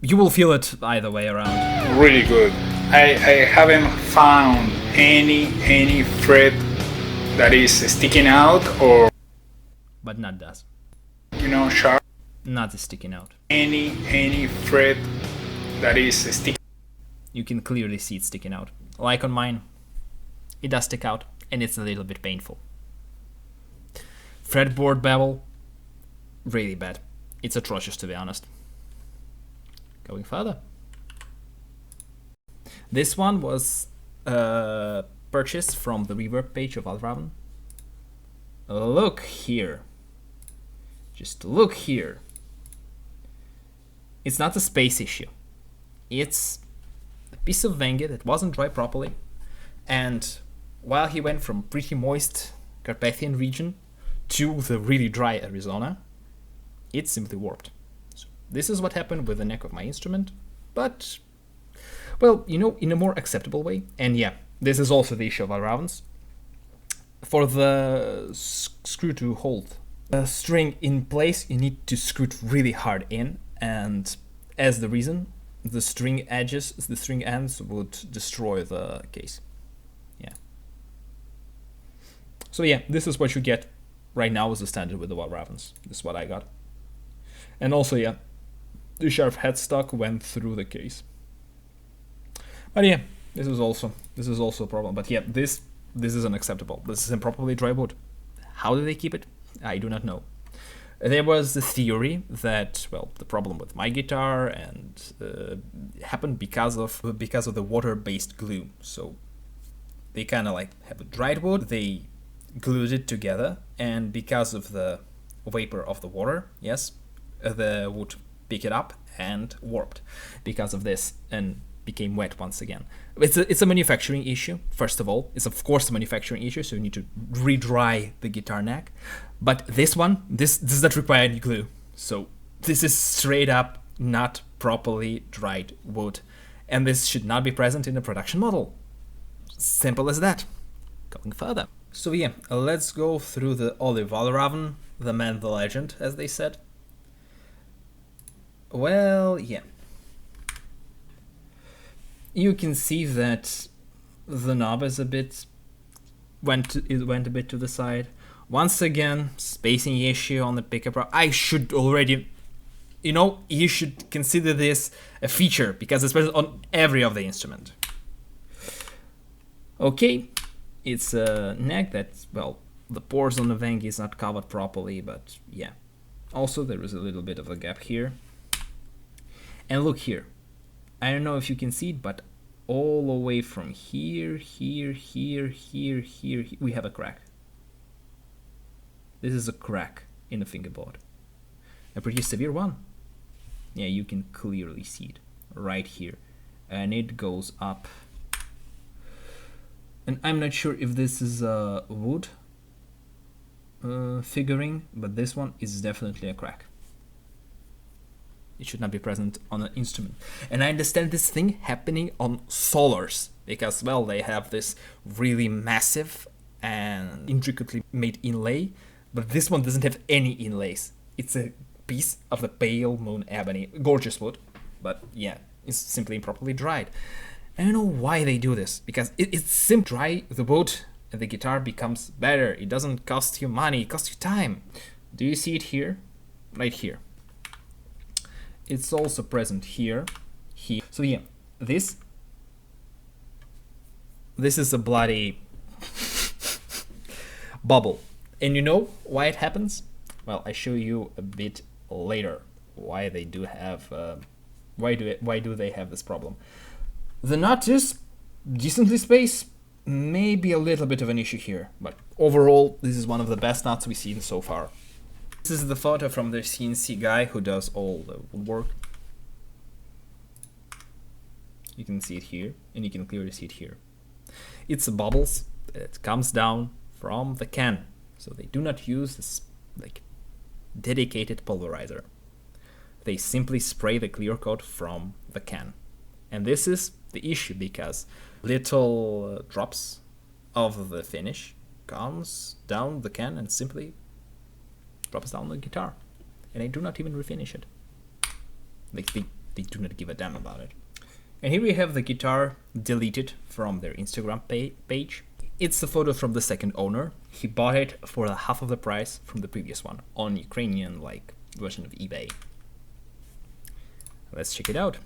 You will feel it either way around. really good. I haven't found any fret that is sticking out or But nut does. sharp. Nut is sticking out. Any fret that is sticking. You can clearly see it sticking out. Like on mine, it does stick out, and it's a little bit painful. Fretboard bevel, really bad. It's atrocious, to be honest. Going further. This one was purchased from the reverb page of Valravn. Look here. Just look here. It's not a space issue. It's a piece of Wenger that wasn't dry properly, and while he went from pretty moist Carpathian region to the really dry Arizona, it simply warped. So this is what happened with the neck of my instrument, but, well, in a more acceptable way. And yeah, this is also the issue of Valravns. For the screw to hold the string in place, you need to screw it really hard in, and as the reason, the string ends would destroy the case. Yeah. So yeah, this is what you get right now as a standard with the Valravns. This is what I got. And also, yeah, the sharp headstock went through the case. But yeah, this is also a problem. But yeah, this is unacceptable. This is improperly dry wood. How do they keep it? I do not know. There was the theory that, well, the problem with my guitar and happened because of the water-based glue. So they kind of like have a dried wood, they glued it together, and because of the vapor of the water, yes, the wood picked it up and warped because of this and became wet once again. It's a manufacturing issue. First of all, it's of course a manufacturing issue, so you need to re-dry the guitar neck. But this one, this does not require any glue. So this is straight up not properly dried wood, and this should not be present in a production model. Simple as that. Going further. So yeah, let's go through the Olive Valravn, the man, the legend, as they said. Well, yeah. You can see that the knob is a bit went a bit to the side. Once again, spacing issue on the pickup. I should already, you should consider this a feature because it's present on every of the instrument. Okay, it's a neck that, well, the pores on the Wenger is not covered properly, but yeah. Also, there is a little bit of a gap here. And look here. I don't know if you can see it, but all the way from here, we have a crack. This is a crack in the fingerboard. A pretty severe one. Yeah, you can clearly see it right here. And it goes up. And I'm not sure if this is a wood figuring, but this one is definitely a crack. It should not be present on an instrument. And I understand this thing happening on solars because, well, they have this really massive and intricately made inlay, but this one doesn't have any inlays. It's a piece of the pale moon ebony. Gorgeous wood, but yeah, it's simply improperly dried. I don't know why they do this, because it's simply dry the wood and the guitar becomes better. It doesn't cost you money, it costs you time. Do you see it here? Right here. It's also present here. So yeah, this this is a bloody bubble. And you know why it happens? Well, I show you a bit later why they do have why do they have this problem. The nut is decently spaced, maybe a little bit of an issue here, but overall this is one of the best nuts we've seen so far. This is the photo from the CNC guy who does all the woodwork. You can see it here, and you can clearly see it here. It's bubbles that comes down from the can, so they do not use this like dedicated pulverizer. They simply spray the clear coat from the can, and this is the issue because little drops of the finish comes down the can and simply drops down the guitar, and they do not even refinish it. Like they do not give a damn about it. And here we have the guitar deleted from their Instagram page. It's a photo from the second owner. He bought it for half of the price from the previous one on Ukrainian like version of eBay. Let's check it out.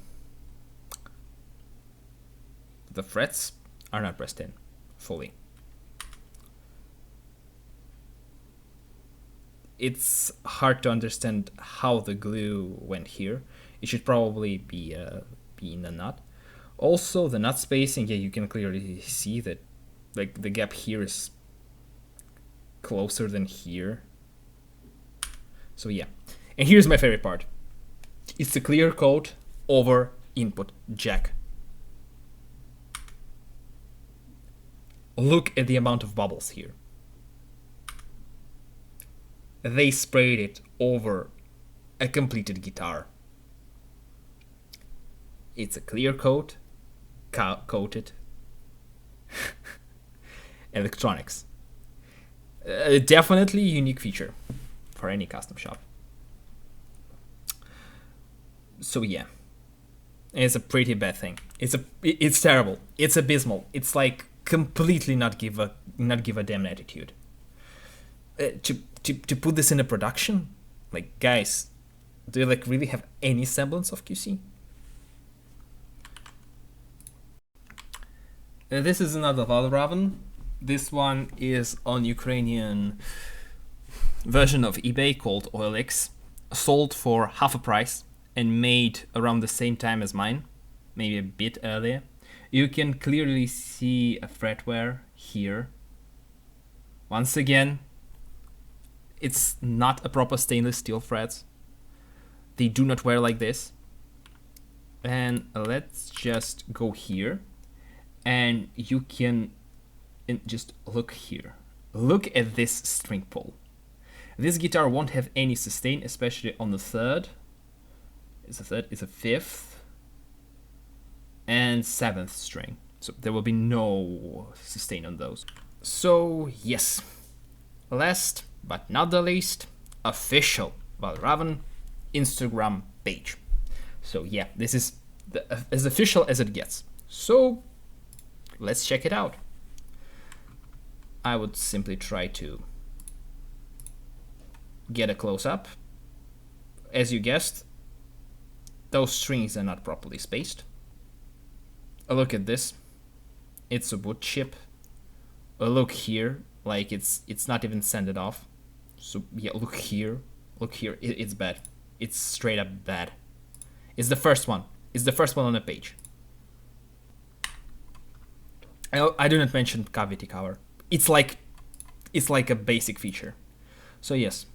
The frets are not pressed in fully. It's hard to understand how the glue went here. It should probably be in the nut. Also, the nut spacing, yeah, you can clearly see that like the gap here is closer than here. So yeah, and here's my favorite part. It's a clear coat over input jack. Look at the amount of bubbles here. They sprayed it over a completed guitar. It's a clear coat, coated electronics. Definitely a unique feature for any custom shop. So yeah, it's a pretty bad thing. It's terrible. It's abysmal. It's like completely not give a damn attitude. To put this in a production, like guys, do you like really have any semblance of QC? This is another Valravn. This one is on Ukrainian version of eBay called OLX, sold for half a price and made around the same time as mine, maybe a bit earlier. You can clearly see a fret wear here. Once again, it's not a proper stainless steel frets. They do not wear like this. And let's just go here. And you can just look here. Look at this string pull. This guitar won't have any sustain, especially on the third. It's a fifth and seventh string. So there will be no sustain on those. So yes, last but not the least, official Valravn Instagram page. So yeah, this is as official as it gets. So let's check it out. I would simply try to get a close-up. As you guessed, those strings are not properly spaced. A look at this. It's a wood chip. A look here, like it's not even sanded off. So yeah, look here. Look here. It's bad. It's straight up bad. It's the first one. It's the first one on the page. I do not mention cavity cover. It's like a basic feature. So yes,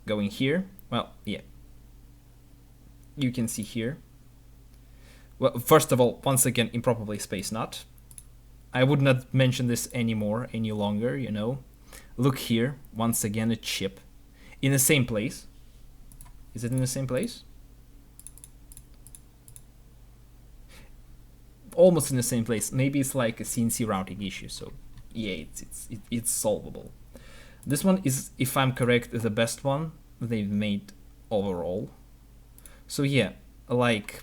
going here. Well, yeah. You can see here. Well, first of all, once again, improperly spaced nut. I would not mention this any longer, you know. Look here, once again, a chip in the same place. Is it in the same place? Almost in the same place. Maybe it's like a CNC routing issue. So yeah, it's solvable. This one is, if I'm correct, the best one they've made overall. So yeah, like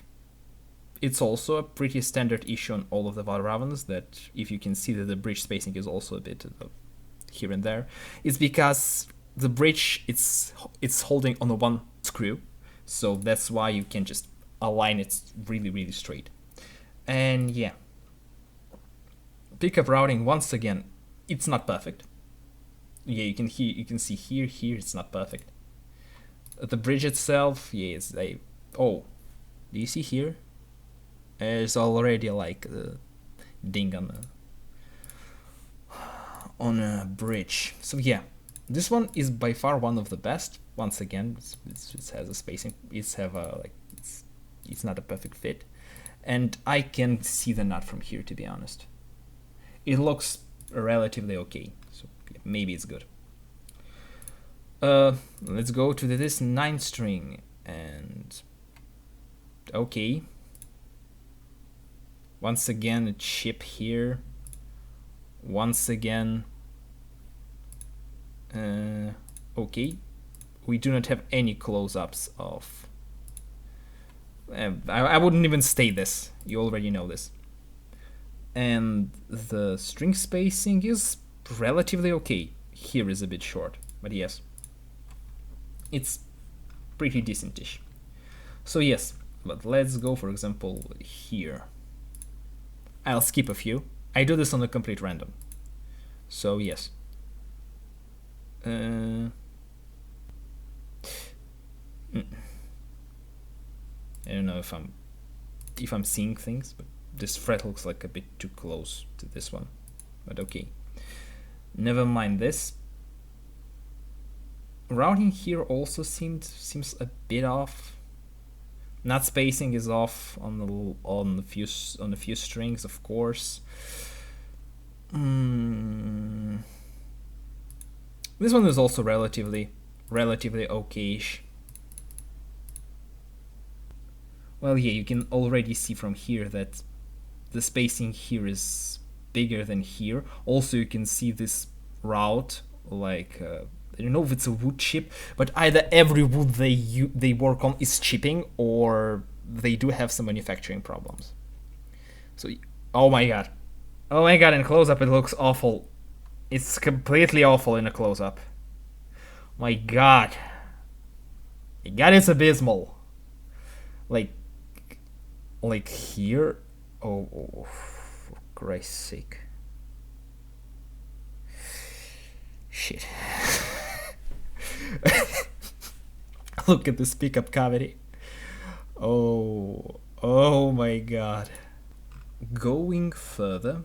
it's also a pretty standard issue on all of the Valravns, that if you can see that the bridge spacing is also a bit here and there, it's because the bridge it's holding on the one screw, so that's why you can just align it really straight. And yeah, Pickup routing, once again, it's not perfect. Yeah, you can see here it's not perfect. The bridge itself, yeah, it's a, oh, do you see here? There's already like a ding on a bridge. So yeah, this one is by far one of the best. Once again, it has a spacing. It's not a perfect fit, and I can see the nut from here. To be honest, it looks relatively okay. So yeah, maybe it's good. Let's go to this 9 string and okay. Once again, a chip here. Once again, okay. We do not have any close-ups of. I wouldn't even state this. You already know this. And the string spacing is relatively okay. Here is a bit short, but yes, it's pretty decentish. So yes, but let's go, for example, here. I'll skip a few. I do this on a complete random. So yes. I don't know if I'm seeing things, but this fret looks like a bit too close to this one. But okay. Never mind this. Routing here also seems a bit off. Nut spacing is off on a few strings, of course. This one is also relatively okayish. Well, yeah, you can already see from here that the spacing here is bigger than here. Also, you can see this route, like I don't know if it's a wood chip, but either every wood they work on is chipping, or they do have some manufacturing problems. So, oh my god, in close-up it looks awful. It's completely awful in a close-up. My god, it's abysmal. Like here, oh, for Christ's sake. Shit. Look at this pickup cavity. Oh my god. Going further,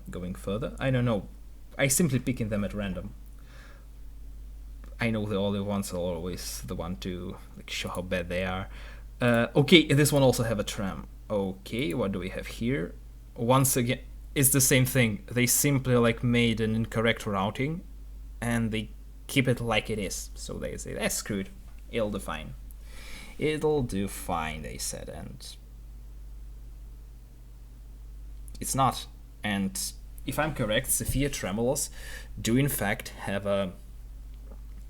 I don't know. I simply picking them at random. I know the other ones are always the one to like show how bad they are. Okay, this one also have a tram. Okay, what do we have here? Once again, it's the same thing. They simply like made an incorrect routing, and they keep it like it is. So they say that's screwed. It'll do fine. It'll do fine, they said, and it's not. And if I'm correct, Sophia tremolos do in fact have an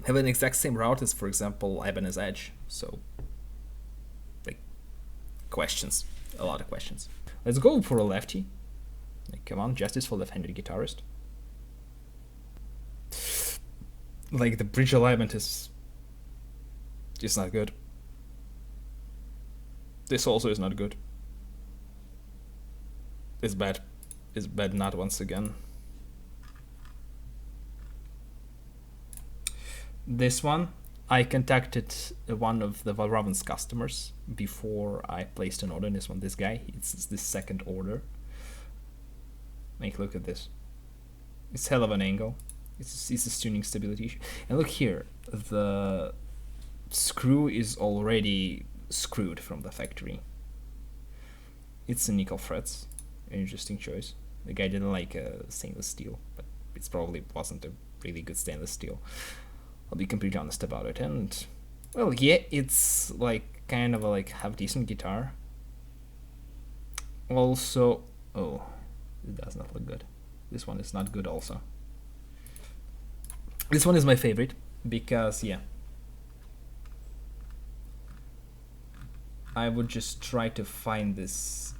exact same route as, for example, Ibanez Edge. So, like, questions, a lot of questions. Let's go for a lefty. Like, come on, justice for left-handed guitarist. Like, the bridge alignment is not good. This also is not good. It's bad. It's bad not once again. This one, I contacted one of the Valravns customers before I placed an order on this one. This guy, it's the second order. Like, look at this. It's hell of an angle. It's a tuning stability issue. And look here, the screw is already screwed from the factory. It's a nickel frets. Interesting choice. The guy didn't like stainless steel, but it probably wasn't a really good stainless steel. I'll be completely honest about it. And well, yeah, it's like kind of a like half decent guitar. Also, oh, it does not look good. This one is not good also. This one is my favorite because, yeah, I would just try to find this.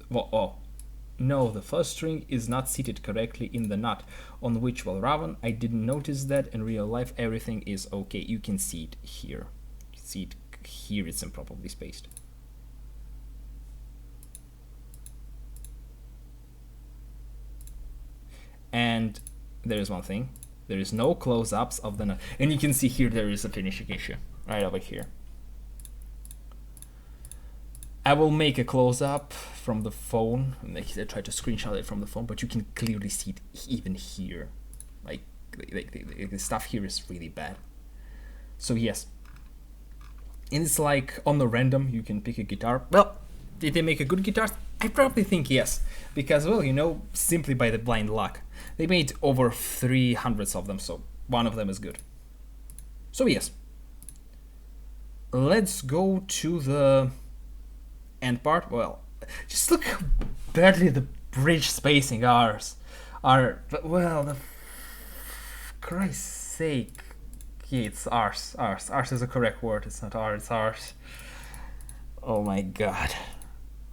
Well, oh, no, the first string is not seated correctly in the nut on which Valravn. I didn't notice that. In real life, everything is okay. You can see it here. You can see it here, it's improperly spaced. And there is one thing. There is no close-ups of the nut. And you can see here there is a finishing issue. Right over here. I will make a close-up from the phone. I try to screenshot it from the phone, but you can clearly see it even here. Like the stuff here is really bad. So yes. And it's like on the random, you can pick a guitar. Well, did they make a good guitar? I probably think yes. Because, well, you know, simply by the blind luck. They made over 300 of them, so one of them is good. So yes. Let's go to the end part. Well, just look how badly the bridge spacing are. Well, the Christ's sake. Yeah, it's ours. Ours is the correct word. It's not ours, it's ours. Oh my god.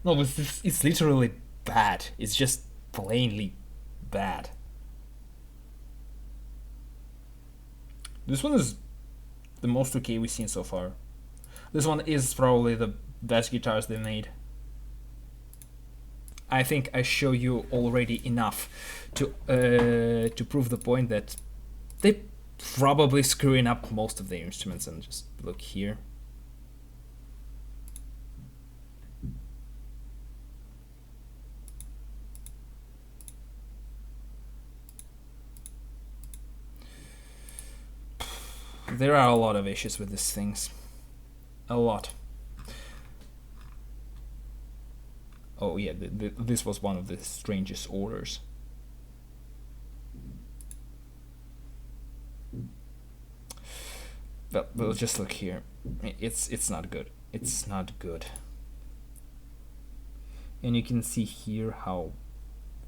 No, it's literally bad. It's just plainly bad. This one is the most okay we've seen so far. This one is probably the best guitars they made. I think I show you already enough to prove the point that they probably screwing up most of the instruments. And just look here. There are a lot of issues with these things. A lot. Oh yeah, this was one of the strangest orders. But we'll just look here. It's not good. It's not good. And you can see here how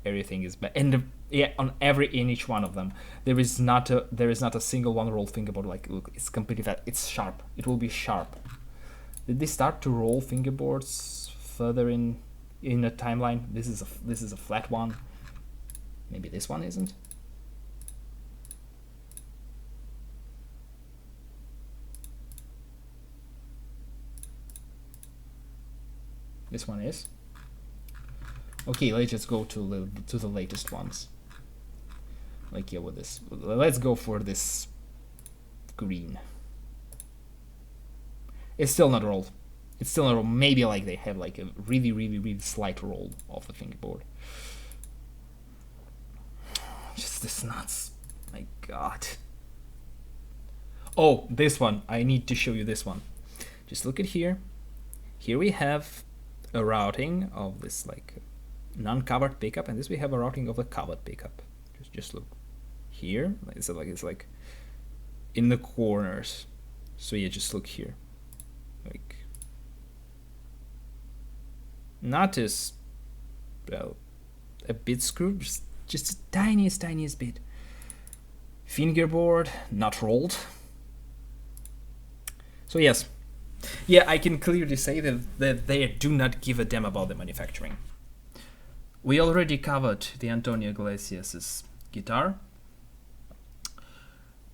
everything is bad. And yeah, in each one of them, there is not a single one rolled fingerboard. Like, look, it's completely flat. It's sharp. It will be sharp. Did they start to roll fingerboards further in a timeline? This is a flat one. Maybe this one isn't. This one is. Okay, let's just go to the latest ones. Like, yeah, with this. Let's go for this green. It's still not rolled. It's still not rolled. Maybe like they have like a really, really, really slight roll of the fingerboard. Just this nuts. My god. Oh, this one. I need to show you this one. Just look at here. Here we have a routing of this like non-covered pickup, and this we have a routing of the covered pickup. Just look here. It's like in the corners. So yeah, just look here. Like, not as well, a bit screwed, just the tiniest bit. Fingerboard not rolled. So yes, yeah, I can clearly say that they do not give a damn about the manufacturing. We already covered the Antonio Iglesias's guitar,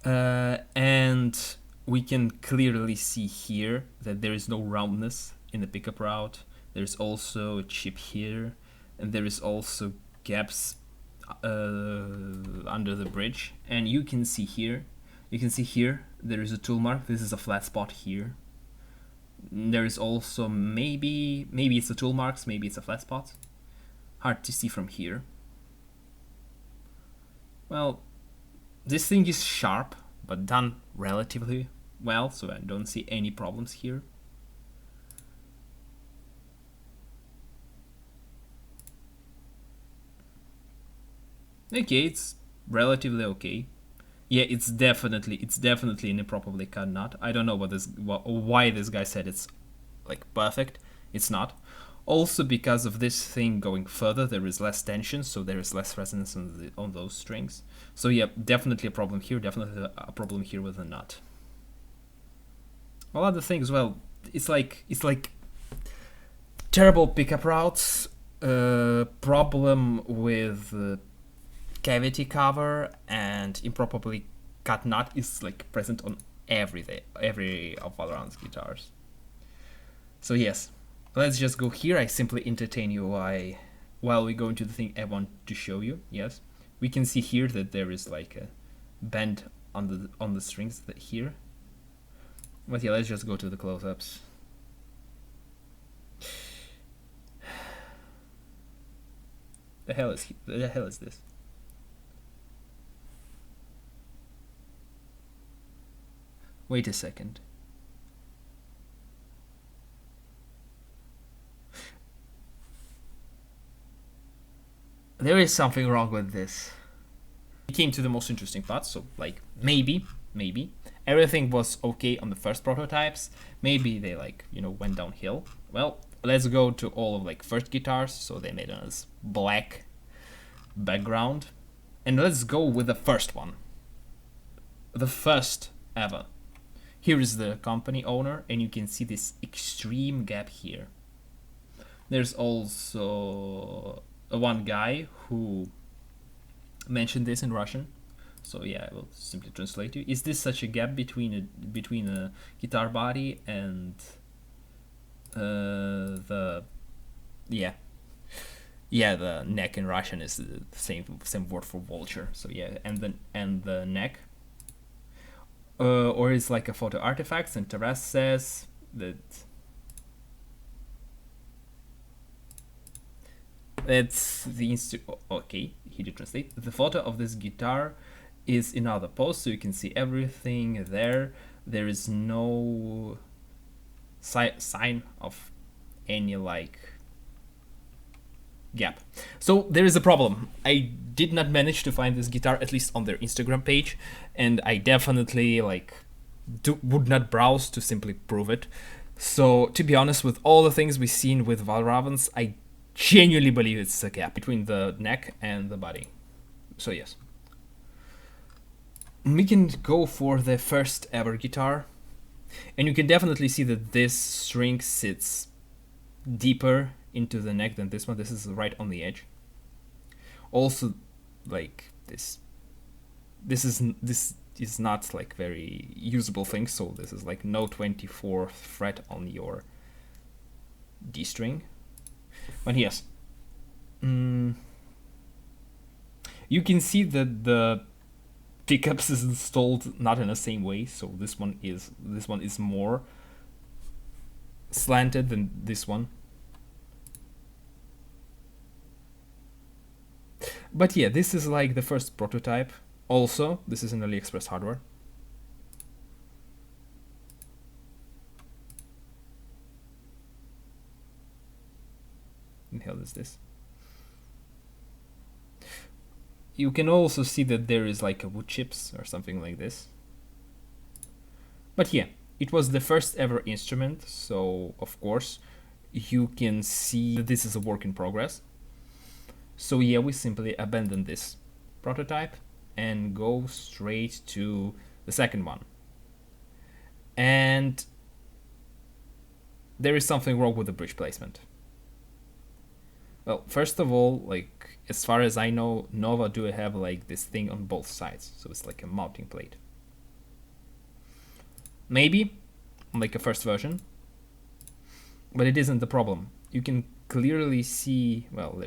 and we can clearly see here that there is no roundness in the pickup route. There's also a chip here, and there is also gaps under the bridge. And you can see here there is a tool mark. This is a flat spot here. There is also maybe it's the tool marks, maybe it's a flat spot. Hard to see from here. Well, this thing is sharp, but done relatively well, so I don't see any problems here. Okay, it's relatively okay. Yeah, it's definitely an improperly cut nut. I don't know why this guy said it's like perfect. It's not. Also, because of this thing going further, there is less tension, so there is less resonance on those strings. So yeah, definitely a problem here. Definitely a problem here with the nut. All other things, well, it's like terrible pickup routes, problem with cavity cover, and improperly cut nut is like present on every of Valravn's guitars. So yes, let's just go here. I simply entertain you while we go into the thing I want to show you. Yes, We can see here that there is like a bend on the strings here. But yeah, let's just go to the close-ups. The hell is this? Wait a second. There is something wrong with this. We came to the most interesting part, so like maybe everything was okay on the first prototypes. Maybe they like, you know, went downhill. Well, let's go to all of like first guitars. So they made us black background, and let's go with the first one, the first ever. Here is the company owner, and you can see this extreme gap here. There's also one guy who mentioned this in Russian, so yeah, I will simply translate you. Is this such a gap between a guitar body and the neck? In Russian is the same word for vulture. So yeah, and the neck, or it's like a photo artifacts. And Taras says that it's the okay, he did translate. The photo of this guitar is in other pose, so you can see everything there. There is no sign of any like gap. So there is a problem. I did not manage to find this guitar, at least on their Instagram page, and I definitely like would not browse to simply prove it. So to be honest, with all the things we've seen with Valravns, I genuinely believe it's a gap between the neck and the body. So yes, we can go for the first ever guitar, and you can definitely see that this string sits deeper into the neck than this one. This is right on the edge. Also, like this is not like very usable thing. So this is like no 24th fret on your D string. But yes, you can see that the pickups is installed not in the same way. So this one is more slanted than this one. But yeah, this is like the first prototype. Also, this is an AliExpress hardware. What the hell is this? You can also see that there is like a wood chips or something like this. But yeah, it was the first ever instrument, so of course you can see that this is a work in progress. So yeah, we simply abandon this prototype and go straight to the second one. And there is something wrong with the bridge placement. Well, first of all, like as far as I know, Nova do have like this thing on both sides, so it's like a mounting plate. Maybe like a first version, but it isn't the problem. You can clearly see, well,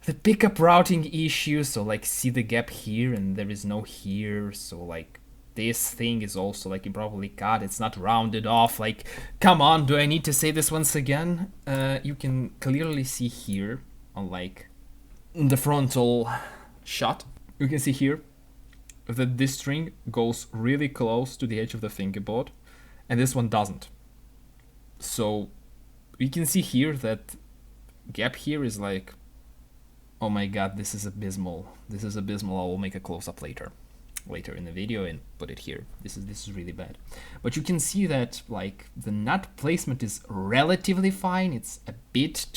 the pickup routing issue, so like see the gap here and there is no here, so like this thing is also like improperly cut, it's not rounded off. Like, come on, do I need to say this once again? You can clearly see here on like the frontal shot, you can see here that this string goes really close to the edge of the fingerboard and this one doesn't. So we can see here that gap here is like, oh my god, this is abysmal. This is abysmal. I will make a close-up later in the video and put it here. This is really bad. But you can see that like the nut placement is relatively fine. It's a bit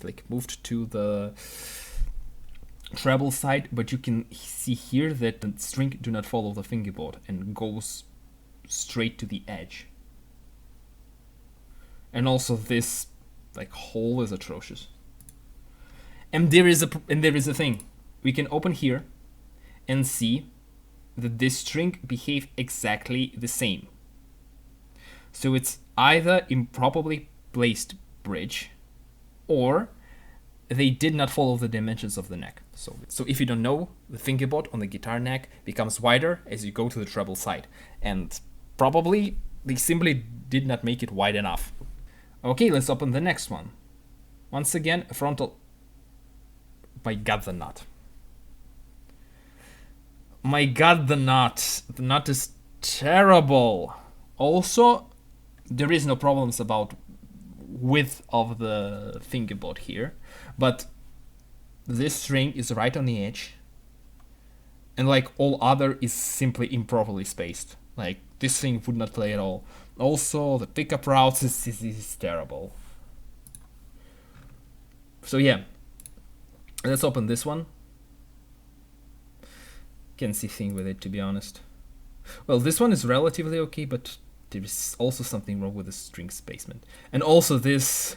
like moved to the treble side, but you can see here that the string do not follow the fingerboard and goes straight to the edge. And also this like hole is atrocious. And there is a thing. We can open here and see that this string behave exactly the same. So it's either improperly placed bridge or they did not follow the dimensions of the neck. So if you don't know, the fingerboard on the guitar neck becomes wider as you go to the treble side, and probably they simply did not make it wide enough. Okay, let's open the next one. Once again, a frontal. My god, the nut. My god, the nut. The nut is terrible. Also, there is no problems about width of the fingerboard here, but this string is right on the edge, and like all other is simply improperly spaced. Like this thing would not play at all. Also, the pickup routes is terrible. So yeah, let's open this one. Can't see thing with it, to be honest. Well, this one is relatively okay, but there is also something wrong with the string placement. And also this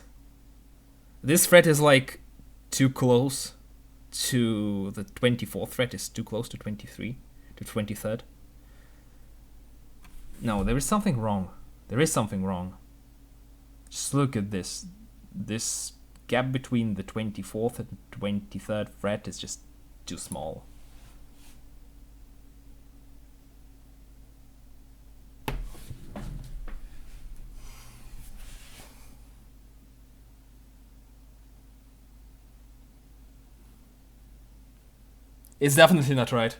fret is like too close to the 24th fret, is too close to 23, to 23rd. No, there is something wrong. There is something wrong. Just look at this. This gap between the 24th and 23rd fret is just too small. It's definitely not right.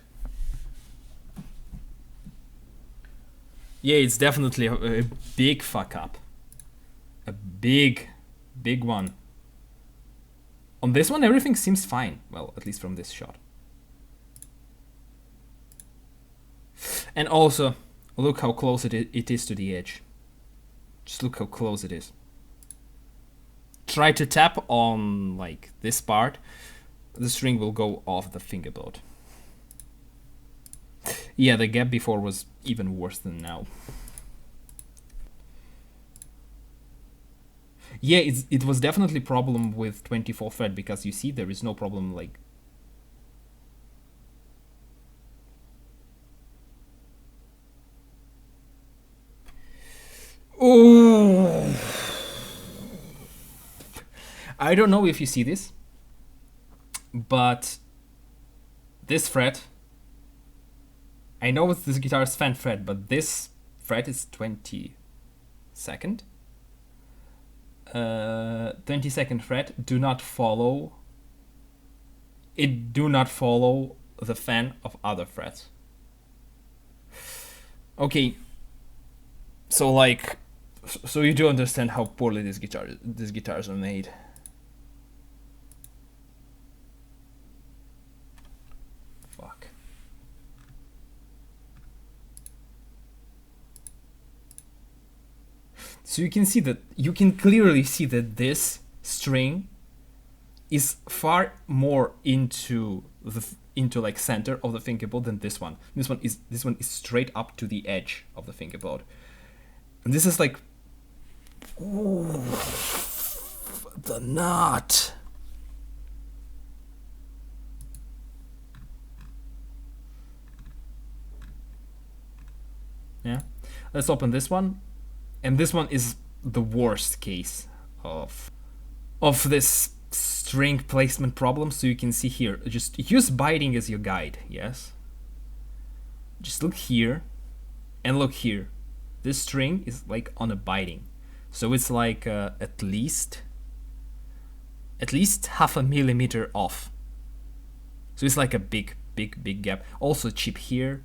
Yeah, it's definitely a big fuck up. A big one. On this one, everything seems fine. Well, at least from this shot. And also, look how close it is to the edge. Just look how close it is. Try to tap on like this part. The string will go off the fingerboard. Yeah, the gap before was even worse than now. Yeah, it was definitely problem with 24th fret, because you see there is no problem like... Oh! I don't know if you see this, but this fret, I know it's this guitar's fan fret, but this fret is 22nd. 22nd fret do not follow the fan of other frets. Okay, so like, so you do understand how poorly these guitars are made. Fuck. So you can see that, you can clearly see that this string is far more into like center of the fingerboard than this one. This one is straight up to the edge of the fingerboard. And this is like, ooh, the nut. Yeah. Let's open this one. And this one is the worst case of this string placement problem. So you can see here, just use biting as your guide, yes? Just look here and look here. This string is like on a biting. So it's like at least half a millimeter off. So it's like a big gap. Also chip here.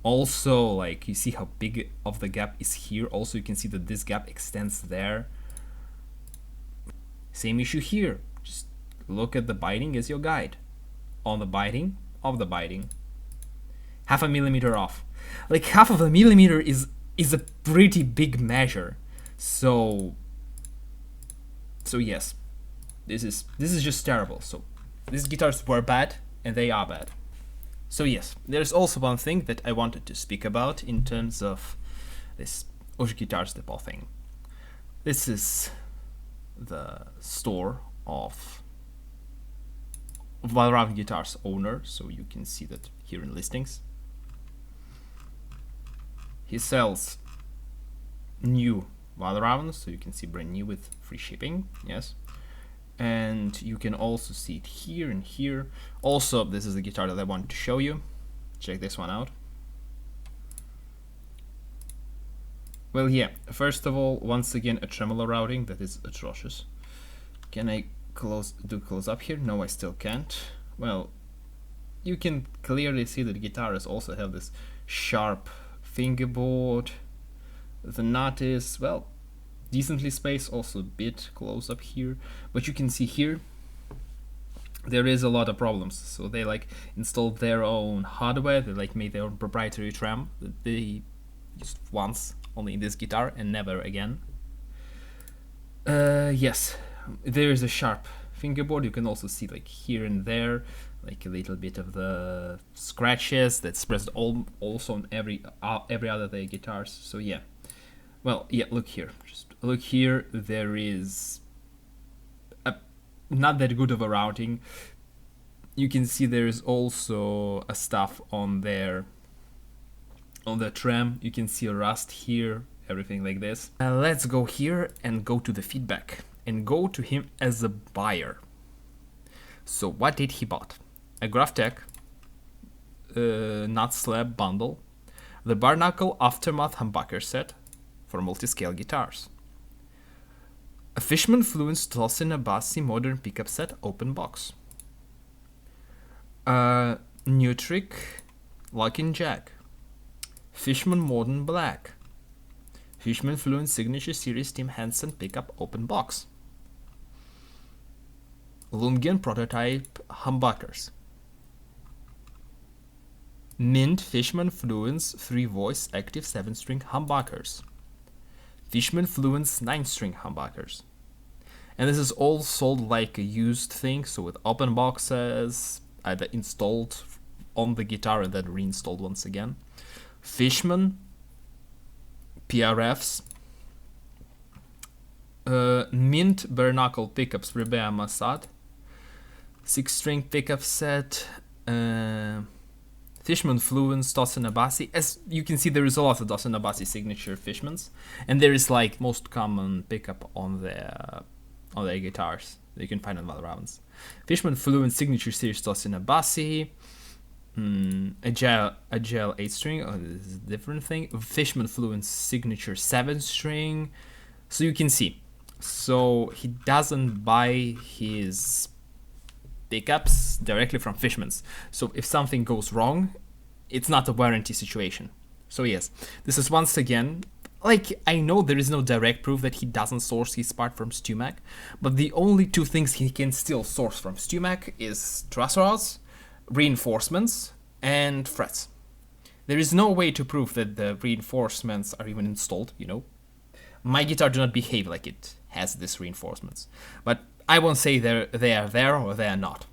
Also, like, you see how big of the gap is here. Also, you can see that this gap extends there. Same issue here. Just look at the biting as your guide. On the biting of the biting. Half a millimeter off. Like, half of a millimeter is a pretty big measure. So yes, this is just terrible. So these guitars were bad, and they are bad. So yes, there's also one thing that I wanted to speak about in terms of this Os Guitars de Pó thing. This is the store of Valravn Guitars owner, so you can see that here in listings. He sells new Valravns, so you can see brand new with free shipping, yes. and you can also see it here and here. Also, this is the guitar that I wanted to show you. Check this one out. Well, yeah, first of all, once again, a tremolo routing that is atrocious. Can I do close up here? No, I still can't. Well, you can clearly see that guitars also have this sharp fingerboard. The nut is, well, decently spaced, also a bit close up here, but you can see here there is a lot of problems. So they like installed their own hardware, they like made their own proprietary trem that they used once only in this guitar and never again. Yes, there is a sharp fingerboard. You can also see like here and there like a little bit of the scratches that's present also on every other their guitars. So yeah, well, yeah, look here, just look here, there is not that good of a routing. You can see there is also a stuff on there on the trem. You can see a rust here, everything like this. Let's go here and go to the feedback and go to him as a buyer. So what did he bought? A GraphTech nut slab bundle, the Barnacle Aftermath humbucker set for multi-scale guitars, a Fishman Fluence Tosin Abassi modern pickup set open box, a Neutrik Lock-in Jack, Fishman Modern Black, Fishman Fluence Signature Series Tim Henson pickup open box, Lundgren prototype humbuckers, Mint Fishman Fluence 3-voice active 7-string humbuckers, Fishman Fluence 9-string humbuckers. And this is all sold like a used thing, so with open boxes, either installed on the guitar and then reinstalled once again. Fishman PRFs, Mint Barnacle pickups Rebea Massad, 6-string pickup set, Fishman Fluence Tosin Abassi. As you can see, there is a lot of Tosin Abassi signature Fishmans, and there is like most common pickup on their guitars that you can find on Valravns. Fishman Fluence Signature Series Tosin Abassi, Agile 8-string. Oh, this is a different thing. Fishman Fluence Signature 7-string. So you can see. So he doesn't buy his pickups directly from Fishmans. So if something goes wrong, it's not a warranty situation. So yes, this is once again, like, I know there is no direct proof that he doesn't source his part from StewMac, but the only two things he can still source from StewMac is truss rods, reinforcements, and frets. There is no way to prove that the reinforcements are even installed, you know. My guitar do not behave like it has these reinforcements, but I won't say they are there or they are not.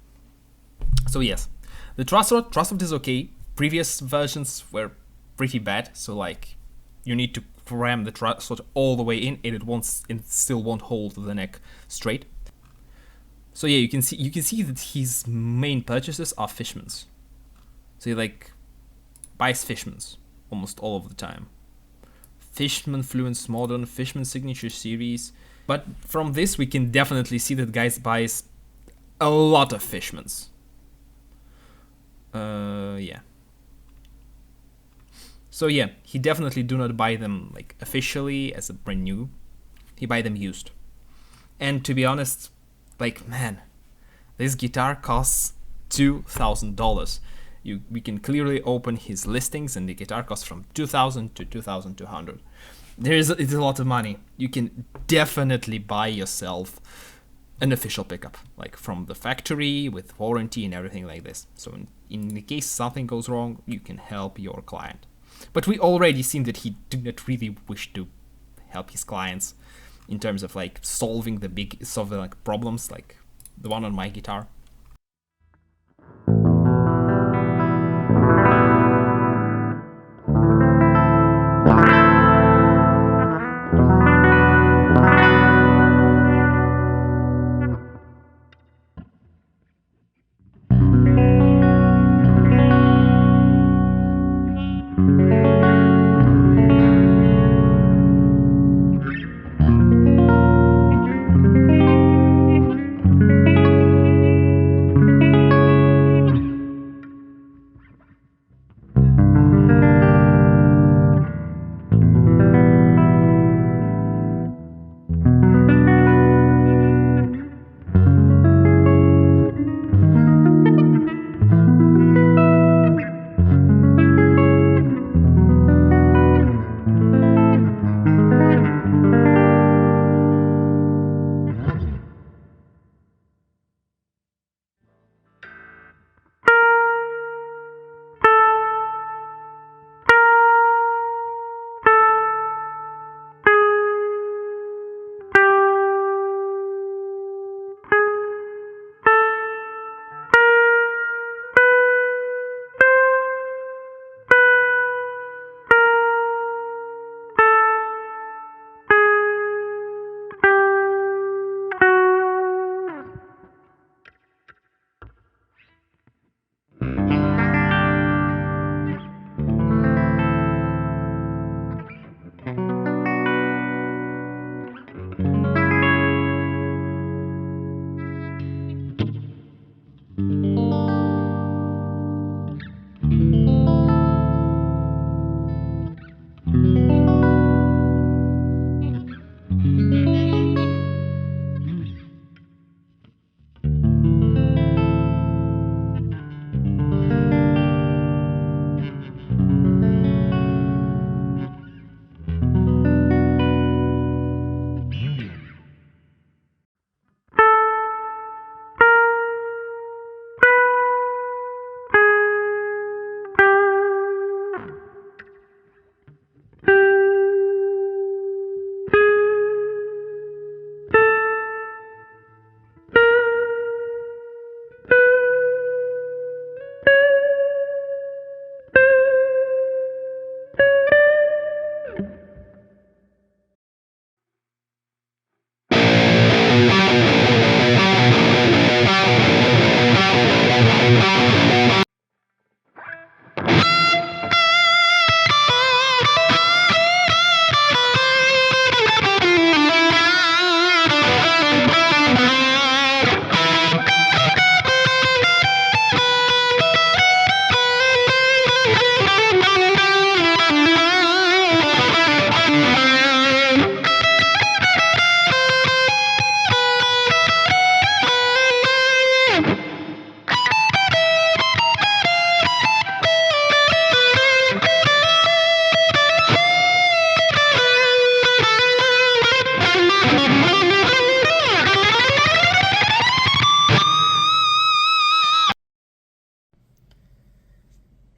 So yes, the truss rod is okay. Previous versions were pretty bad, so like you need to ram the truss rod all the way in, and it still won't hold the neck straight. So yeah, you can see that his main purchases are Fishmans. So he like buys Fishmans almost all of the time. Fishman Fluence Modern, Fishman Signature Series. But from this we can definitely see that guys buys a lot of Fishmans. Yeah. So yeah, he definitely do not buy them like officially as a brand new. He buy them used. And to be honest, like, man, this guitar costs $2,000. We can clearly open his listings, and the guitar costs from $2,000 to $2,200. It's a lot of money. You can definitely buy yourself an official pickup, like from the factory with warranty and everything like this. So in the case something goes wrong, you can help your client. But we already seen that he did not really wish to help his clients in terms of like solving like problems like the one on my guitar.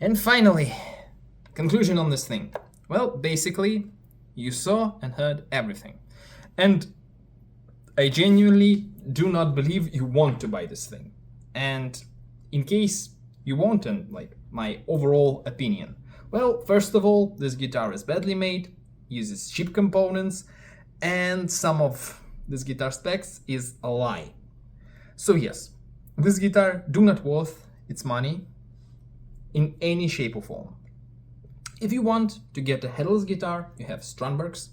And finally, conclusion on this thing. Well, basically, you saw and heard everything. And I genuinely do not believe you want to buy this thing. And in case you won't, and like my overall opinion. Well, first of all, this guitar is badly made, uses cheap components, and some of this guitar specs is a lie. So yes, this guitar do not worth its money in any shape or form. If you want to get a headless guitar, you have Strandbergs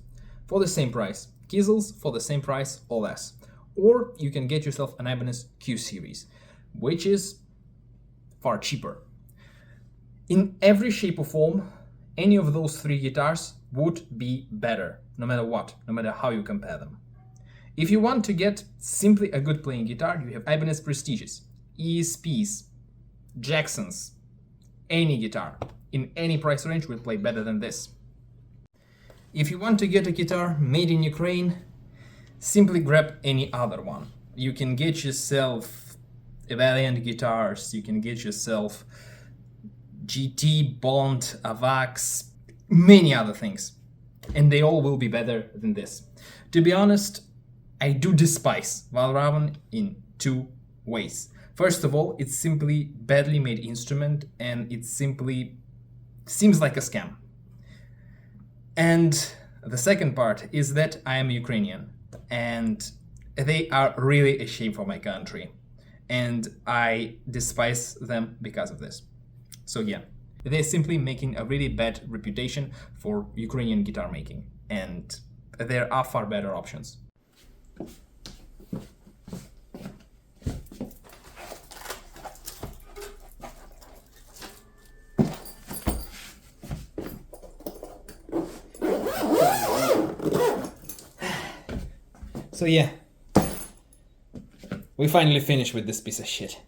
for the same price, Kiesels for the same price or less. Or you can get yourself an Ibanez Q series, which is far cheaper. In every shape or form, any of those three guitars would be better, no matter what, no matter how you compare them. If you want to get simply a good playing guitar, you have Ibanez Prestiges, ESPs, Jacksons. Any guitar in any price range will play better than this. If you want to get a guitar made in Ukraine, simply grab any other one. You can get yourself Valiant guitars, you can get yourself GT, Bond, Avax, many other things. And they all will be better than this. To be honest, I do despise Valravn in two ways. First of all, it's simply badly made instrument and it simply seems like a scam. And the second part is that I am Ukrainian and they are really a shame for my country. And I despise them because of this. So yeah, they're simply making a really bad reputation for Ukrainian guitar making. And there are far better options. So yeah, we finally finished with this piece of shit.